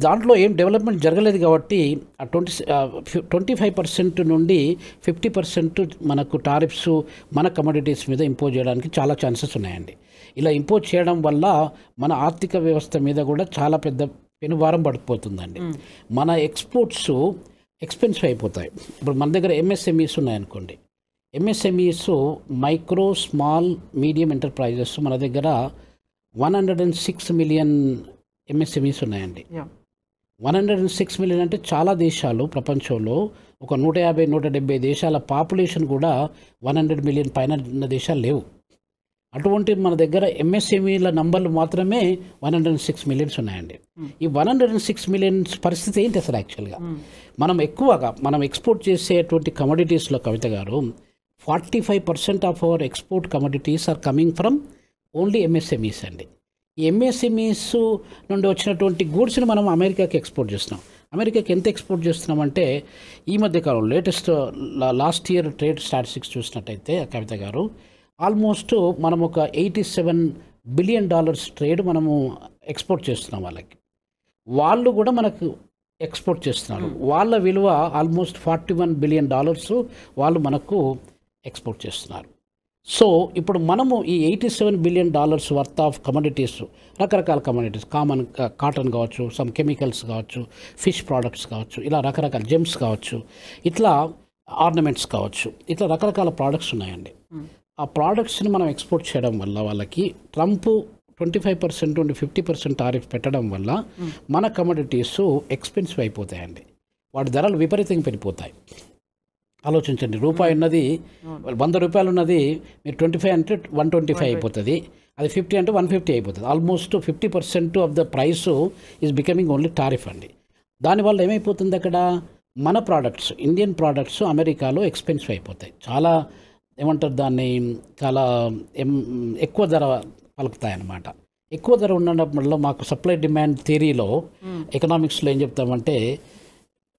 దాంట్లో ఏం డెవలప్మెంట్ జరగలేదు కాబట్టి ఆ 25% నుండి 50% మనకు టారిఫ్స్ మన కమోడిటీస్ మీద ఇంపోజ్ చేయడానికి చాలా ఛాన్సెస్ ఉన్నాయండి. ఇలా ఇంపోజ్ చేయడం వల్ల మన ఆర్థిక వ్యవస్థ మీద కూడా చాలా పెద్ద పెనుభారం పడిపోతుందండి. మన ఎక్స్పోర్ట్స్ ఎక్స్పెన్సివ్ అయిపోతాయి. ఇప్పుడు మన దగ్గర ఎంఎస్ఎంఈస్ ఉన్నాయనుకోండి, MSMEs micro small medium enterprises మన దగ్గర 106 మిలియన్ ఎంఎస్ఎంఈస్ ఉన్నాయండి. 106 మిలియన్ అంటే చాలా దేశాలు ప్రపంచంలో ఒక 150-170 దేశాల పాపులేషన్ కూడా 100 మిలియన్ పైన ఉన్న దేశాలు లేవు. అటువంటి మన దగ్గర ఎంఎస్ఎంఈల నంబర్లు మాత్రమే 106 మిలియన్స్ ఉన్నాయండి. ఈ 106 మిలియన్స్ పరిస్థితి ఏంటి అసలు? యాక్చువల్గా మనం ఎక్స్పోర్ట్ చేసేటువంటి కమోడిటీస్లో Kavitha garu 45% of our export commodities are coming from only MSMEs అండి. ఈ ఎంఎస్ఎంఈస్ నుండి వచ్చినటువంటి గూడ్స్ని మనం అమెరికాకి ఎక్స్పోర్ట్ చేస్తున్నాం. అమెరికాకి ఎంత ఎక్స్పోర్ట్ చేస్తున్నామంటే, ఈ మధ్యకాలం latest last year trade statistics చూసినట్టయితే కవిత గారు, ఆల్మోస్ట్ మనం ఒక $87 బిలియన్ ట్రేడ్ మనము ఎక్స్పోర్ట్ చేస్తున్నాం వాళ్ళకి. వాళ్ళు కూడా మనకు ఎక్స్పోర్ట్ చేస్తున్నారు. వాళ్ళ విలువ ఆల్మోస్ట్ $41 బిలియన్ వాళ్ళు మనకు ఎక్స్పోర్ట్ చేస్తున్నారు. సో ఇప్పుడు మనము ఈ $87 బిలియన్ వర్త్ ఆఫ్ కమోడిటీస్, రకరకాల కమోడిటీస్, కాటన్ కావచ్చు, సమ్ కెమికల్స్ కావచ్చు, ఫిష్ ప్రోడక్ట్స్ కావచ్చు, ఇలా రకరకాల జెమ్స్ కావచ్చు, ఇట్లా ఆర్నమెంట్స్ కావచ్చు, ఇట్లా రకరకాల ప్రోడక్ట్స్ ఉన్నాయండి. ఆ ప్రోడక్ట్స్ని మనం ఎక్స్పోర్ట్ చేయడం వల్ల వాళ్ళకి ట్రంప్ 25% నుండి 50% టారిఫ్ పెట్టడం వల్ల మన కమోడిటీస్ ఎక్స్పెన్సివ్ అయిపోతాయండి. వాటి ధరలు విపరీతంగా పెరిగిపోతాయి. ఆలోచించండి, రూపాయి ఉన్నది ₹100 ఉన్నది మీరు 25 అంటే 125 అయిపోతుంది, అది 50 అంటే 150 అయిపోతుంది. Almost 50% of the price is becoming only tariff అండి. దానివల్ల ఏమైపోతుంది, అక్కడ మన ప్రోడక్ట్స్, ఇండియన్ ప్రోడక్ట్స్ అమెరికాలో ఎక్స్పెన్సివ్ అయిపోతాయి. చాలా ఏమంటారు దాన్ని, చాలా ఎక్కువ ధర పలుకుతాయి అన్నమాట. ఎక్కువ ధర ఉండడం వల్ల మాకు సప్లై డిమాండ్ థియరీలో, ఎకనామిక్స్లో ఏం చెప్తామంటే,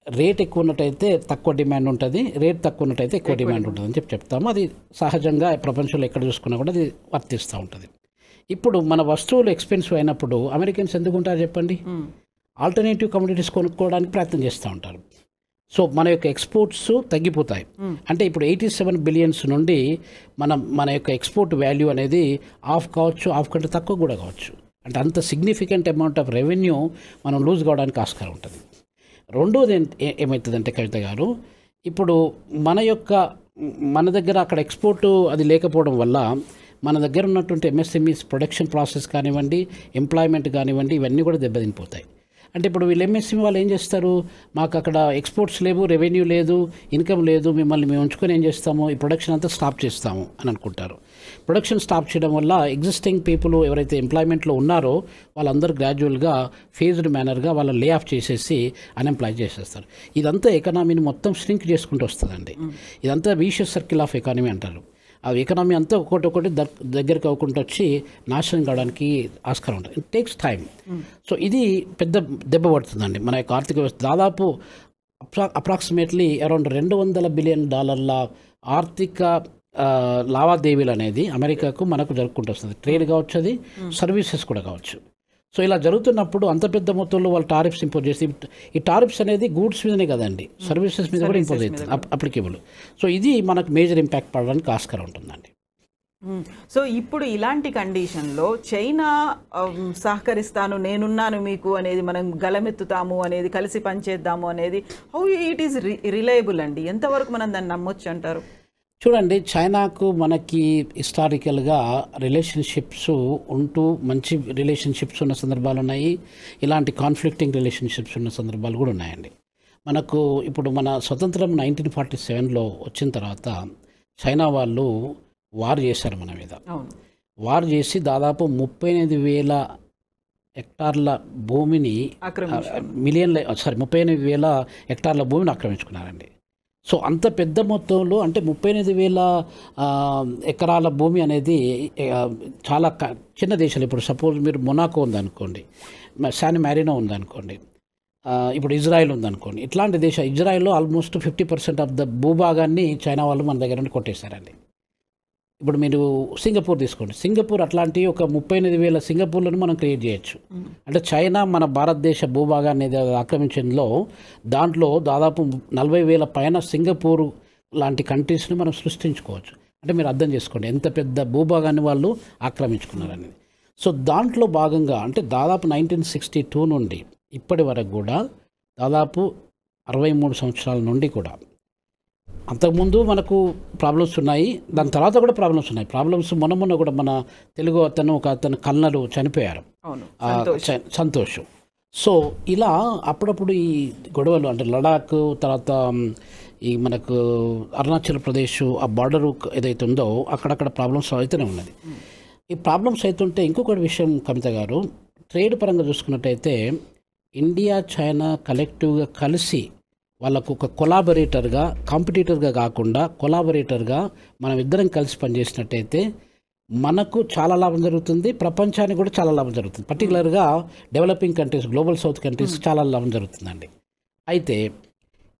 రేట్ ఎక్కువ ఉన్నట్టయితే తక్కువ డిమాండ్ ఉంటుంది, రేట్ తక్కువ ఉన్నట్టయితే ఎక్కువ డిమాండ్ ఉంటుంది అని చెప్తాము. అది సహజంగా ప్రపంచంలో ఎక్కడ చూసుకున్నా కూడా అది వర్తిస్తూ ఉంటుంది. ఇప్పుడు మన వస్తువులు ఎక్స్పెన్సివ్ అయినప్పుడు అమెరికన్స్ ఎందుకు ఉంటారు చెప్పండి? ఆల్టర్నేటివ్ కమోడిటీస్ కొనుక్కోవడానికి ప్రయత్నం చేస్తూ ఉంటారు. సో మన యొక్క ఎక్స్పోర్ట్స్ తగ్గిపోతాయి. అంటే ఇప్పుడు 87 బిలియన్స్ నుండి మన యొక్క ఎక్స్పోర్ట్ వాల్యూ అనేది ఆఫ్ కావచ్చు, ఆఫ్ కంటే తక్కువ కూడా కావచ్చు. అంటే అంత సిగ్నిఫికెంట్ అమౌంట్ ఆఫ్ రెవెన్యూ మనం లూజ్ కావడానికి ఆస్కారం ఉంటుంది. రెండోది ఏమవుతుందంటే కవిత గారు, ఇప్పుడు మన దగ్గర అక్కడ ఎక్స్పోర్టు అది లేకపోవడం వల్ల మన దగ్గర ఉన్నటువంటి ఎంఎస్ఎంఈస్ ప్రొడక్షన్ ప్రాసెస్ కానివ్వండి, ఎంప్లాయ్మెంట్ కానివ్వండి, ఇవన్నీ కూడా దెబ్బతినిపోతాయి. అంటే ఇప్పుడు వీళ్ళు ఎంఎస్ఎంఈ వాళ్ళు ఏం చేస్తారు, మాకు అక్కడ ఎక్స్పోర్ట్స్ లేవు, రెవెన్యూ లేదు, ఇన్కమ్ లేదు, మేము ఉంచుకొని ఏం చేస్తాము, ఈ ప్రొడక్షన్ అంతా స్టాప్ చేస్తాము అని అనుకుంటారు. ప్రొడక్షన్ స్టాప్ చేయడం వల్ల ఎగ్జిస్టింగ్ పీపుల్ ఎవరైతే ఎంప్లాయ్మెంట్లో ఉన్నారో వాళ్ళందరూ గ్రాడ్యువల్గా ఫేజ్డ్ మేనర్గా వాళ్ళని లే ఆఫ్ చేసేసి అన్ఎంప్లాయ్ చేసేస్తారు. ఇదంతా ఎకనామీని మొత్తం ష్రింక్ చేసుకుంటూ వస్తుందండి. ఇదంతా విషియస్ సర్కిల్ ఆఫ్ ఎకానమీ అంటారు. ఆ ఎకనామీ అంతా ఒకటి దగ్గరికి అవ్వకుండా వచ్చి నాశనం కావడానికి ఆస్కారం ఉంటుంది. It takes time. సో ఇది పెద్ద దెబ్బ పడుతుందండి మన యొక్క ఆర్థిక వ్యవస్థ. దాదాపు అప్రాక్సిమేట్లీ అరౌండ్ $200 బిలియన్ ఆర్థిక లావాదేవీలు అనేది అమెరికాకు మనకు జరుపుకుంటూ వస్తుంది. ట్రేడ్ కావచ్చు, అది సర్వీసెస్ కూడా కావచ్చు. సో ఇలా జరుగుతున్నప్పుడు అంత పెద్ద మొత్తంలో వాళ్ళు టారిఫ్స్ ఇంపోజ్ చేసి, ఈ టారిఫ్స్ అనేది గూడ్స్ మీదనే కదండి, సర్వీసెస్ మీద కూడా ఇంపోజ్ అవుతుంది, అప్లికేబుల్. సో ఇది మనకు మేజర్ ఇంపాక్ట్ పడడానికి ఆస్కారం ఉంటుందండి. సో ఇప్పుడు ఇలాంటి కండిషన్లో చైనా సహకరిస్తాను, నేనున్నాను మీకు అనేది, మనం గలమెత్తుతాము అనేది, కలిసి పనిచేద్దాము అనేది, హౌ ఇట్ ఈస్ రిలయబుల్ అండి? ఎంతవరకు మనం దాన్ని నమ్మొచ్చు అంటారు? చూడండి, చైనాకు మనకి హిస్టారికల్గా రిలేషన్షిప్స్ ఉంటూ మంచి రిలేషన్షిప్స్ ఉన్న సందర్భాలు ఉన్నాయి, ఇలాంటి కాన్ఫ్లిక్టింగ్ రిలేషన్షిప్స్ ఉన్న సందర్భాలు కూడా ఉన్నాయండి. మనకు ఇప్పుడు మన స్వతంత్రం 1947లో వచ్చిన తర్వాత చైనా వాళ్ళు వార్ చేశారు మన మీద. వార్ చేసి దాదాపు 38,000 హెక్టార్ల భూమిని 38,000 హెక్టార్ల భూమిని ఆక్రమించుకున్నారండి. సో అంత పెద్ద మొత్తంలో, అంటే 38,000 ఎకరాల భూమి అనేది చాలా చిన్న దేశాలు. ఇప్పుడు సపోజ్ మీరు మొనాకో ఉందనుకోండి, శాన్ మ్యారినో ఉందనుకోండి, ఇప్పుడు ఇజ్రాయెల్ ఉందనుకోండి, ఇట్లాంటి దేశం, ఇజ్రాయెల్లో ఆల్మోస్ట్ 50% ఆఫ్ ద భూభాగాన్ని చైనా వాళ్ళు మన దగ్గర నుండి కొట్టేశారండి. ఇప్పుడు మీరు సింగపూర్ తీసుకోండి, సింగపూర్ అట్లాంటి ఒక 38,000 సింగపూర్లను మనం క్రియేట్ చేయొచ్చు. అంటే చైనా మన భారతదేశ భూభాగాన్ని ఆక్రమించడంలో దాంట్లో దాదాపు 40,000 పైన సింగపూర్ లాంటి కంట్రీస్ని మనం సృష్టించుకోవచ్చు. అంటే మీరు అర్థం చేసుకోండి ఎంత పెద్ద భూభాగాన్ని వాళ్ళు ఆక్రమించుకున్నారనేది. సో దాంట్లో భాగంగా అంటే దాదాపు 1962 నుండి ఇప్పటి వరకు కూడా దాదాపు 63 సంవత్సరాల నుండి కూడా, అంతకుముందు మనకు ప్రాబ్లమ్స్ ఉన్నాయి, దాని తర్వాత కూడా ప్రాబ్లమ్స్ ఉన్నాయి. ప్రాబ్లమ్స్ మొన్న కూడా మన తెలుగు ఒక అతను కల్నలు చనిపోయారు, సంతోష్. సో ఇలా అప్పుడప్పుడు ఈ గొడవలు, అంటే లడాక్ తర్వాత ఈ మనకు అరుణాచల్ ప్రదేశ్ ఆ బార్డరు ఏదైతే ఉందో అక్కడక్కడ ప్రాబ్లమ్స్ అయితేనే ఉన్నది. ఈ ప్రాబ్లమ్స్ అవుతుంటే ఇంకొకటి విషయం కవిత గారు, ట్రేడ్ పరంగా చూసుకున్నట్టయితే ఇండియా చైనా కలెక్టివ్గా కలిసి వాళ్ళకు ఒక కొలాబరేటర్గా, కాంపిటీటర్గా కాకుండా కొలాబరేటర్గా మనం ఇద్దరం కలిసి పనిచేసినట్టయితే మనకు చాలా లాభం జరుగుతుంది, ప్రపంచానికి కూడా చాలా లాభం జరుగుతుంది. పర్టికులర్గా developing countries, global south countries చాలా లాభం జరుగుతుందండి. అయితే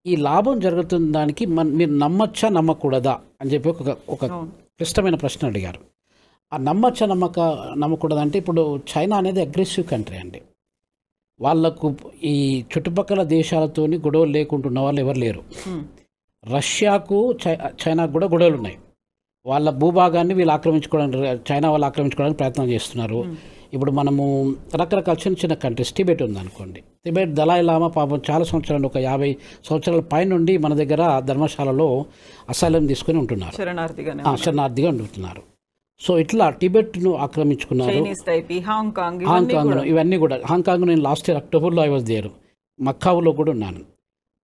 ఈ లాభం జరుగుతున్న దానికి మీరు నమ్మచ్చా నమ్మకూడదా అని చెప్పి ఒక క్లిష్టమైన ప్రశ్న అడిగారు. ఆ నమ్మచ్చా నమ్మకూడదా అంటే, ఇప్పుడు చైనా అనేది అగ్రెసివ్ కంట్రీ అండి. వాళ్లకు ఈ చుట్టుపక్కల దేశాలతోని గొడవలు లేకుంటున్న వాళ్ళు ఎవరు లేరు. రష్యాకు చైనాకు కూడా గొడవలు ఉన్నాయి. వాళ్ళ భూభాగాన్ని వీళ్ళు ఆక్రమించుకోవడానికి, చైనా వాళ్ళు ఆక్రమించుకోవడానికి ప్రయత్నం చేస్తున్నారు. ఇప్పుడు మనము రకరకాల చిన్న చిన్న కంట్రీస్, టిబెట్ ఉందనుకోండి, టిబెట్ దలాయి లామా పాపం చాలా సంవత్సరాలు, ఒక 50 సంవత్సరాల పై నుండి మన దగ్గర ధర్మశాలలో అసైలం తీసుకొని ఉంటున్నారు, శరణార్థిగా ఉంటున్నారు. సో ఇట్లా టిబెట్ను ఆక్రమించుకున్నారు, హాంకాంగ్ ఇవన్నీ కూడా. హాంకాంగ్ నేను లాస్ట్ ఇయర్ అక్టోబర్లో ఐ వాజ్ దేర్, మక్కావులో కూడా ఉన్నాను.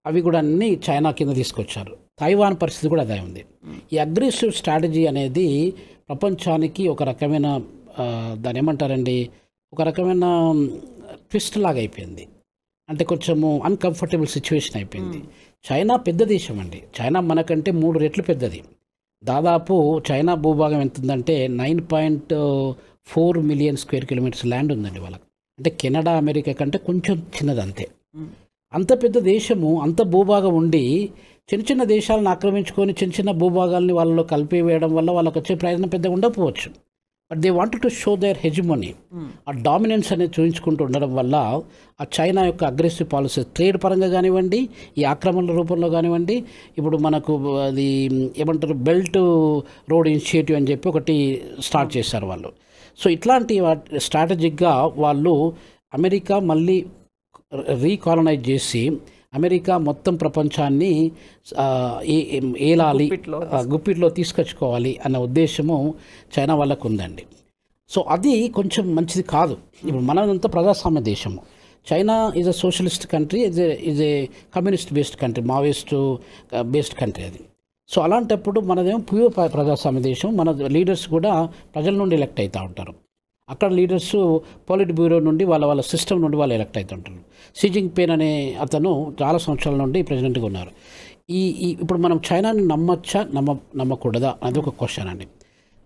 అవి కూడా అన్నీ చైనా కింద తీసుకొచ్చారు. తైవాన్ పరిస్థితి కూడా అదే ఉంది. ఈ అగ్రెసివ్ స్ట్రాటజీ అనేది ప్రపంచానికి ఒక రకమైన దాని ఏమంటారండి, ఒక రకమైన ట్విస్ట్ లాగా అయిపోయింది. అంటే కొంచెము అన్కంఫర్టబుల్ సిచ్యువేషన్ అయిపోయింది. చైనా పెద్ద దేశం అండి, చైనా మనకంటే 3 రెట్లు పెద్దది. దాదాపు చైనా భూభాగం ఎంత ఉందంటే 9.4 మిలియన్ స్క్వేర్ కిలోమీటర్స్ ల్యాండ్ ఉందండి వాళ్ళకి. అంటే కెనడా, అమెరికా కంటే కొంచెం చిన్నది అంతే. అంత పెద్ద దేశము, అంత భూభాగం ఉండి చిన్న చిన్న దేశాలను ఆక్రమించుకొని చిన్న చిన్న భూభాగాల్ని వాళ్ళలో కలిపివేయడం వల్ల వాళ్ళకి వచ్చే ప్రయోజనం పెద్దగా ఉండకపోవచ్చు. But they wanted to show their hegemony, ఆ డామినెన్స్ అనేది చూపించుకుంటూ ఉండడం వల్ల ఆ చైనా యొక్క అగ్రెసివ్ పాలసీ, ట్రేడ్ పరంగా కానివ్వండి, ఈ ఆక్రమణల రూపంలో కానివ్వండి. ఇప్పుడు మనకు అది ఏమంటారు, బెల్ట్ రోడ్ ఇనిషియేటివ్ అని చెప్పి ఒకటి స్టార్ట్ చేశారు వాళ్ళు. సో ఇట్లాంటి స్ట్రాటజిక్గా వాళ్ళు అమెరికా మళ్ళీ రీకాలనైజ్ చేసి అమెరికా మొత్తం ప్రపంచాన్ని ఏలాలి, గుప్పిట్లో తీసుకొచ్చుకోవాలి అన్న ఉద్దేశము చైనా వాళ్ళకు ఉందండి. సో అది కొంచెం మంచిది కాదు. ఇప్పుడు మనదంతా ప్రజాస్వామ్య దేశము, China is a socialist country, is a communist based country, Maoist based country అది. సో అలాంటప్పుడు మనదేమో ప్యూర్ ప్రజాస్వామ్య దేశం, మన లీడర్స్ కూడా ప్రజల నుండి ఎలక్ట్ అవుతూ ఉంటారు. అక్కడ లీడర్స్ పొలిట్ బ్యూరో నుండి వాళ్ళ సిస్టమ్ నుండి వాళ్ళు ఎలక్ట్ అవుతుంటారు. షీ జిన్పింగ్ అనే అతను చాలా సంవత్సరాల నుండి ప్రెసిడెంట్గా ఉన్నారు. ఇప్పుడు మనం చైనాని నమ్మచ్చా నమ్మకూడదా అనేది ఒక క్వశ్చన్ అండి.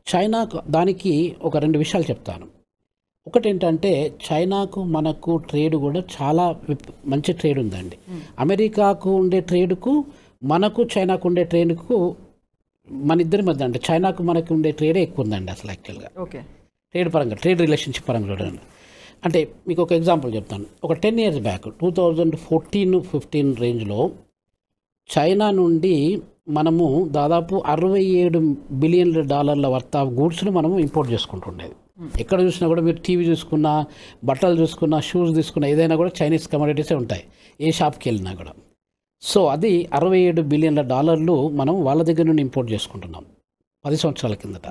చైనా దానికి ఒక 2 విషయాలు చెప్తాను. ఒకటి ఏంటంటే, చైనాకు మనకు ట్రేడ్ కూడా చాలా మంచి ట్రేడ్ ఉందండి. అమెరికాకు ఉండే ట్రేడ్కు మనకు చైనాకు ఉండే ట్రేడ్కు మన ఇద్దరి మధ్య, అంటే చైనాకు మనకు ఉండే ట్రేడే ఎక్కువ ఉందండి అసలు యాక్చువల్గా. ట్రేడ్ పరంగా, ట్రేడ్ రిలేషన్షిప్ పరంగా చూడండి. అంటే మీకు ఒక ఎగ్జాంపుల్ చెప్తాను. ఒక 10 years బ్యాక్ 2014-15 రేంజ్లో చైనా నుండి మనము దాదాపు $67 బిలియన్ వర్త్ ఆఫ్ గూడ్స్ను మనము ఇంపోర్ట్ చేసుకుంటుండేది. ఎక్కడ చూసినా కూడా మీరు టీవీ చూసుకున్నా, బట్టలు చూసుకున్నా, షూస్ తీసుకున్నా, ఏదైనా కూడా చైనీస్ కమోడిటీసే ఉంటాయి ఏ షాప్కి వెళ్ళినా కూడా. సో అది $67 బిలియన్ మనం వాళ్ళ దగ్గర నుండి ఇంపోర్ట్ చేసుకుంటున్నాం 10 సంవత్సరాల కిందట.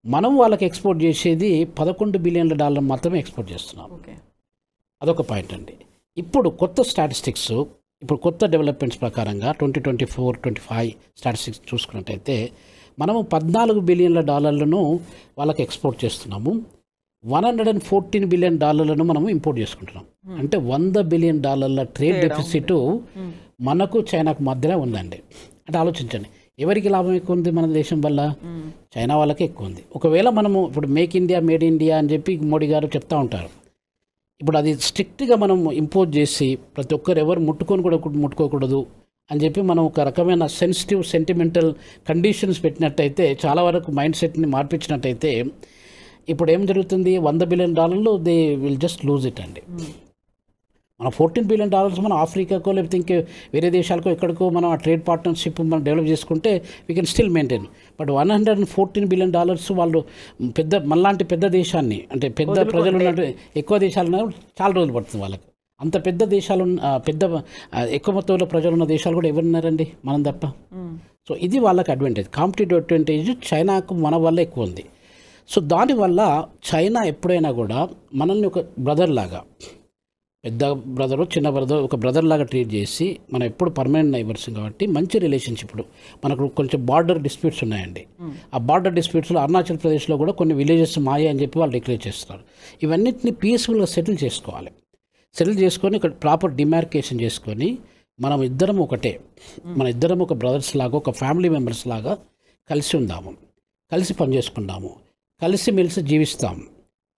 మనం వాళ్ళకి ఎక్స్పోర్ట్ చేసేది $11 బిలియన్ మాత్రమే ఎక్స్పోర్ట్ చేస్తున్నాం. అదొక పాయింట్ అండి. ఇప్పుడు కొత్త స్టాటిస్టిక్స్, ఇప్పుడు కొత్త డెవలప్మెంట్స్ ప్రకారంగా 2024-25 స్టాటిస్టిక్స్ చూసుకున్నట్టయితే మనము $14 బిలియన్ వాళ్ళకి ఎక్స్పోర్ట్ చేస్తున్నాము. $114 బిలియన్ మనము ఇంపోర్ట్ చేసుకుంటున్నాం. అంటే $100 బిలియన్ ట్రేడ్ డెఫిసిట్ మనకు చైనాకు మధ్యనే ఉందండి. అంటే ఆలోచించండి, ఎవరికి లాభం ఎక్కువ ఉంది మన దేశం వల్ల? చైనా వాళ్ళకే ఎక్కువ ఉంది. ఒకవేళ మనము ఇప్పుడు మేక్ ఇండియా, మేడ్ ఇండియా అని చెప్పి మోడీ గారు చెప్తూ ఉంటారు. ఇప్పుడు అది స్ట్రిక్ట్గా మనం ఇంపోజ్ చేసి ప్రతి ఒక్కరు ఎవరు ముట్టుకోకూడదు అని చెప్పి మనం ఒక రకమైన సెన్సిటివ్ సెంటిమెంటల్ కండిషన్స్ పెట్టినట్టయితే, చాలా వరకు మైండ్ సెట్ని మార్పించినట్టయితే ఇప్పుడు ఏం జరుగుతుంది? $100 billion they will just lose it అండి. మన $14 బిలియన్ మనం ఆఫ్రికాకో లేకపోతే ఇంకే వేరే దేశాలకో ఎక్కడికో మనం ఆ ట్రేడ్ పార్ట్నర్షిప్ మనం డెవలప్ చేసుకుంటే we can still maintain. But $114 billion వాళ్ళు మనలాంటి పెద్ద దేశాన్ని, అంటే పెద్ద ప్రజలు ఉన్నట్టు ఎక్కువ దేశాలు చాలా రోజులు పడుతుంది వాళ్ళకి. అంత పెద్ద దేశాలు, ఎక్కువ మొత్తంలో ప్రజలు ఉన్న దేశాలు కూడా ఎవరున్నారండి? మనం తప్ప. సో ఇది వాళ్ళకి అడ్వాంటేజ్, కాంపిటేటివ్ అడ్వాంటేజ్ చైనాకు మన వల్ల ఎక్కువ ఉంది. సో దానివల్ల చైనా ఎప్పుడైనా కూడా మనల్ని ఒక బ్రదర్ లాగా, పెద్ద బ్రదరు చిన్న బ్రదర్, ఒక బ్రదర్ లాగా ట్రీట్ చేసి, మనం ఎప్పుడు పర్మనెంట్ నైబర్స్ కాబట్టి మంచి రిలేషన్షిప్. మనకు కొంచెం బార్డర్ డిస్ప్యూట్స్ ఉన్నాయండి. ఆ బార్డర్ డిస్ప్యూట్స్లో అరుణాచల్ ప్రదేశ్లో కూడా కొన్ని విలేజెస్ మాయ అని చెప్పి వాళ్ళు డిక్లేర్ చేస్తారు. ఇవన్నిటిని పీస్ఫుల్గా సెటిల్ చేసుకోవాలి. సెటిల్ చేసుకొని ఇక్కడ ప్రాపర్ డిమార్కేషన్ చేసుకొని మనం ఇద్దరం ఒకటే, మన ఇద్దరం ఒక బ్రదర్స్ లాగా, ఒక ఫ్యామిలీ మెంబర్స్ లాగా కలిసి ఉందాము, కలిసి పనిచేసుకుందాము, కలిసి మెలిసి జీవిస్తాం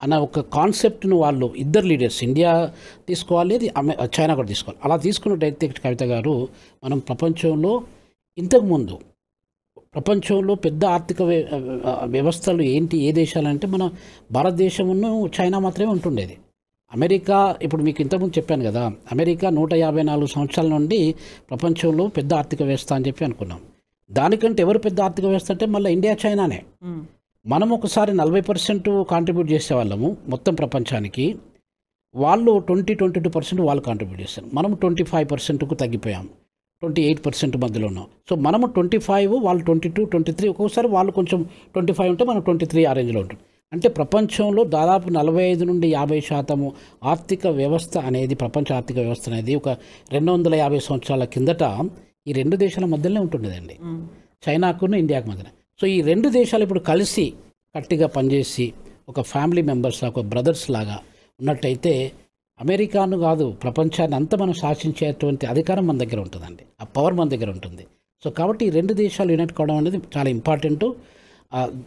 అన్న ఒక కాన్సెప్ట్ను వాళ్ళు ఇద్దరు లీడర్స్, ఇండియా తీసుకోవాలి, చైనా కూడా తీసుకోవాలి. అలా తీసుకున్నట్టయితే కవిత గారు, మనం ప్రపంచంలో ఇంతకుముందు ప్రపంచంలో పెద్ద ఆర్థిక వ్యవస్థలు ఏంటి, ఏ దేశాలంటే మన భారతదేశమును చైనా మాత్రమే ఉంటుండేది. అమెరికా, ఇప్పుడు మీకు ఇంతకుముందు చెప్పాను కదా, అమెరికా 154 సంవత్సరాల నుండి ప్రపంచంలో పెద్ద ఆర్థిక వ్యవస్థ అని చెప్పి అనుకున్నాం. దానికంటే ఎవరు పెద్ద ఆర్థిక వ్యవస్థ అంటే మళ్ళీ ఇండియా, చైనానే. మనం ఒకసారి 40% కాంట్రిబ్యూట్ చేసేవాళ్ళము మొత్తం ప్రపంచానికి. వాళ్ళు 22% వాళ్ళు కాంట్రిబ్యూట్ చేస్తారు. మనం 25%కు తగ్గిపోయాం, 28% మధ్యలో ఉన్నాం. సో మనము 25, వాళ్ళు 22, 23, ఒక్కొక్కసారి వాళ్ళు కొంచెం 25 ఉంటే మనం 23 ఆ రేంజ్లో ఉంటుంది. అంటే ప్రపంచంలో దాదాపు 45-50% ఆర్థిక వ్యవస్థ అనేది, ప్రపంచ ఆర్థిక వ్యవస్థ అనేది ఒక 250 సంవత్సరాల కిందట ఈ రెండు దేశాల మధ్యలోనే ఉంటుండేదండి, చైనాకును ఇండియాకు మధ్యన. సో ఈ రెండు దేశాలు ఇప్పుడు కలిసి గట్టిగా పనిచేసి ఒక ఫ్యామిలీ మెంబర్స్, ఒక బ్రదర్స్ లాగా ఉన్నట్టయితే అమెరికాను కాదు ప్రపంచాన్ని అంతా మనం శాసించేటువంటి అధికారం మన దగ్గర ఉంటుందండి, ఆ పవర్ మన దగ్గర ఉంటుంది. సో కాబట్టి ఈ రెండు దేశాలు యునైట్ కావడం అనేది చాలా ఇంపార్టెంట్.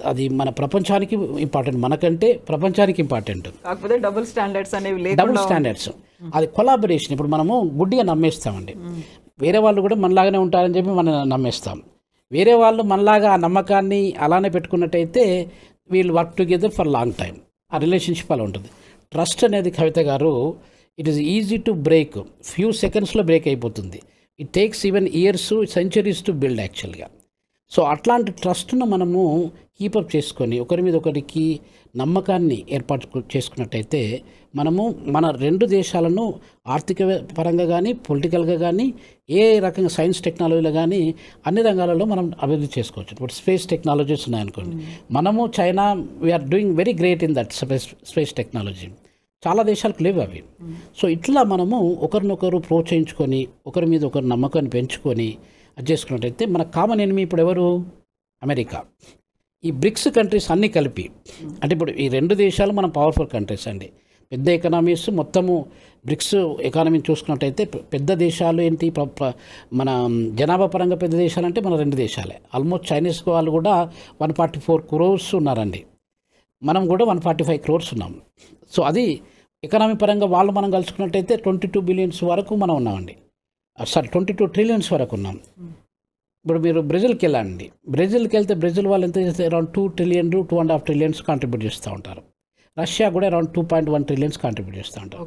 అది మన ప్రపంచానికి ఇంపార్టెంట్, మనకంటే ప్రపంచానికి ఇంపార్టెంట్. కాకపోతే డబుల్ స్టాండర్డ్స్ అనేవి, డబుల్ స్టాండర్డ్స్, అది కొలాబరేషన్. ఇప్పుడు మనము గుడ్డిగా నమ్మేస్తామండి, వేరే వాళ్ళు కూడా మనలాగానే ఉంటారని చెప్పి మనం నమ్మేస్తాం. వేరే వాళ్ళు మనలాగా ఆ నమ్మకాన్ని అలానే పెట్టుకున్నట్టయితే వీళ్ళు work together for long time, ఆ రిలేషన్షిప్ అలా ఉంటుంది. ట్రస్ట్ అనేది కవిత గారు, it is easy to break, few సెకండ్స్లో బ్రేక్ అయిపోతుంది. It takes even years, centuries to build యాక్చువల్గా. సో అట్లాంటి ట్రస్ట్ను మనము కీపప్ చేసుకొని ఒకరి మీద ఒకరికి నమ్మకాన్ని ఏర్పాటు చేసుకున్నట్టయితే మనము మన రెండు దేశాలను ఆర్థిక పరంగా కానీ, పొలిటికల్గా కానీ, ఏ రకంగా సైన్స్ టెక్నాలజీలో కానీ అన్ని రంగాలలో మనం అభివృద్ధి చేసుకోవచ్చు. ఇప్పుడు స్పేస్ టెక్నాలజీస్ ఉన్నాయనుకోండి, మనము China we are doing very great in that space technology. చాలా దేశాలకు లేవు అవి. సో ఇట్లా మనము ఒకరినొకరు ప్రోత్సహించుకొని, ఒకరి మీద ఒకరు నమ్మకాన్ని పెంచుకొని అది చేసుకున్నట్టయితే మన కామన్ ఎనిమీ ఇప్పుడు ఎవరు? అమెరికా. ఈ బ్రిక్స్ కంట్రీస్ అన్నీ కలిపి, అంటే ఇప్పుడు ఈ రెండు దేశాలు మనం పవర్ఫుల్ కంట్రీస్ అండి, పెద్ద ఎకనామీస్. మొత్తము బ్రిక్స్ ఎకానమీని చూసుకున్నట్టయితే పెద్ద దేశాలు ఏంటి, మన జనాభా పరంగా పెద్ద దేశాలు అంటే మన రెండు దేశాలే. ఆల్మోస్ట్ చైనీస్ వాళ్ళు కూడా 144 crores ఉన్నారండి, మనం కూడా 145 crores ఉన్నాం. సో అది ఎకనామీ పరంగా వాళ్ళు మనం కలుసుకున్నట్టయితే 22 billion వరకు మనం ఉన్నామండి, 22 trillion వరకు ఉన్నాం. ఇప్పుడు మీరు బ్రెజిల్కి వెళ్ళండి, బ్రెజిల్కి వెళ్తే బ్రెజిల్ వాళ్ళు ఎంత చేస్తే అరౌండ్ 2 trillion, 2.5 trillion కాంట్రిబ్యూట్ చేస్తూ ఉంటారు. రష్యా కూడా అరౌండ్ 2.1 ట్రిలియన్స్ కాంట్రిబ్యూట్ చేస్తూ ఉంటారు.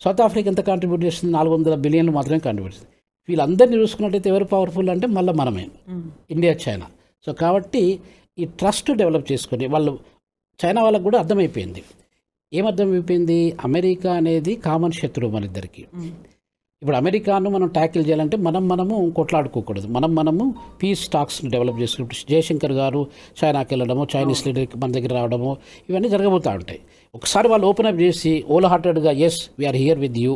సౌత్ ఆఫ్రికా ఎంత కాంట్రిబ్యూట్ చేస్తుంది? 400 బిలియన్లు మాత్రమే కాంట్రిబ్యూట్ చేస్తుంది. వీళ్ళందరినీ చూసుకున్నట్టయితే ఎవరు పవర్ఫుల్ అంటే మళ్ళీ మనమే, ఇండియా, చైనా. సో కాబట్టి ఈ ట్రస్ట్ డెవలప్ చేసుకొని వాళ్ళు, చైనా వాళ్ళకు కూడా అర్థమైపోయింది. ఏమర్థమైపోయింది? అమెరికా అనేది కామన్ శత్రువు మన ఇద్దరికి. ఇప్పుడు అమెరికాను మనం ట్యాకిల్ చేయాలంటే మనము కొట్లాడుకోకూడదు. మనము పీస్ టాక్స్ని డెవలప్ చేసుకుంటూ, జయశంకర్ గారు చైనాకి వెళ్ళడము, చైనీస్ లీడర్ మన దగ్గర రావడము, ఇవన్నీ జరగబోతూ ఉంటాయి. ఒకసారి వాళ్ళు ఓపెన్ అప్ చేసి ఓల్ హార్టెడ్గా as we're here with you,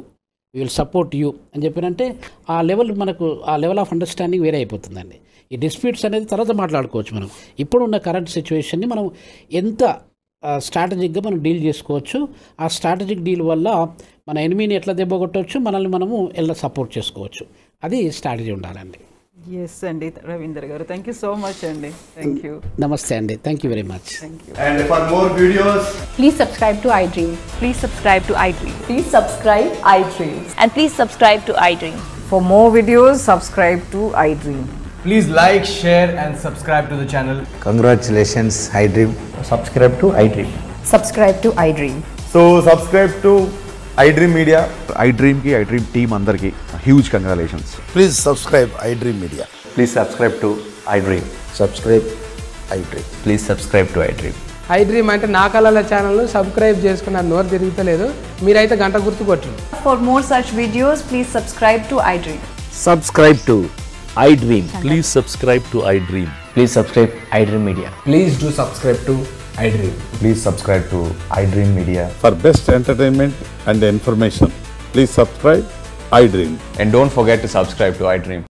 we will support you అని చెప్పినంటే ఆ లెవెల్ మనకు, ఆ లెవెల్ ఆఫ్ అండర్స్టాండింగ్ వేరే అయిపోతుందండి. ఈ డిస్ప్యూట్స్ అనేది తర్వాత మాట్లాడుకోవచ్చు. మనం ఇప్పుడున్న కరెంట్ సిచ్యువేషన్ని మనం ఎంత స్ట్రాటజిక్గా మనం డీల్ చేసుకోవచ్చు. ఆ స్ట్రాటజిక్ డీల్ వల్ల మన ఎనిమీని ఎట్లా దెబ్బ కొట్టవచ్చు, మనల్ని మనము ఎలా సపోర్ట్ చేసుకోవచ్చు. అది స్ట్రాటజీ ఉండాలండి. ఎస్ అండి రవీందర్ గారు, థ్యాంక్ యూ సో మచ్ అండి. Thank you. నమస్తే అండి. Thank you very much. And for more videos, Please subscribe to iDream. Please subscribe to iDream. Please subscribe iDream. And please subscribe to iDream. For more videos, subscribe to iDream. please like, share and subscribe to the channel. Congratulations, iDream. Subscribe to iDream. Subscribe to iDream. So subscribe to iDream Media. iDream team andarki huge congratulations. Please subscribe iDream Media. Please subscribe to iDream. Subscribe iDream. Please subscribe to iDream. iDream అంటే నా కళల ఛానల్ను subscribe చేసుకున్న నోరు తిరుగుతలేదు, మీరైతే గంట గుర్తు కొట్టండి. For more such videos, please subscribe to iDream. Subscribe to iDream. Please subscribe to iDream. Please subscribe iDream Media. Please do subscribe to iDream. Please subscribe to iDream Media. For best entertainment and information, please subscribe iDream. And don't forget to subscribe to iDream.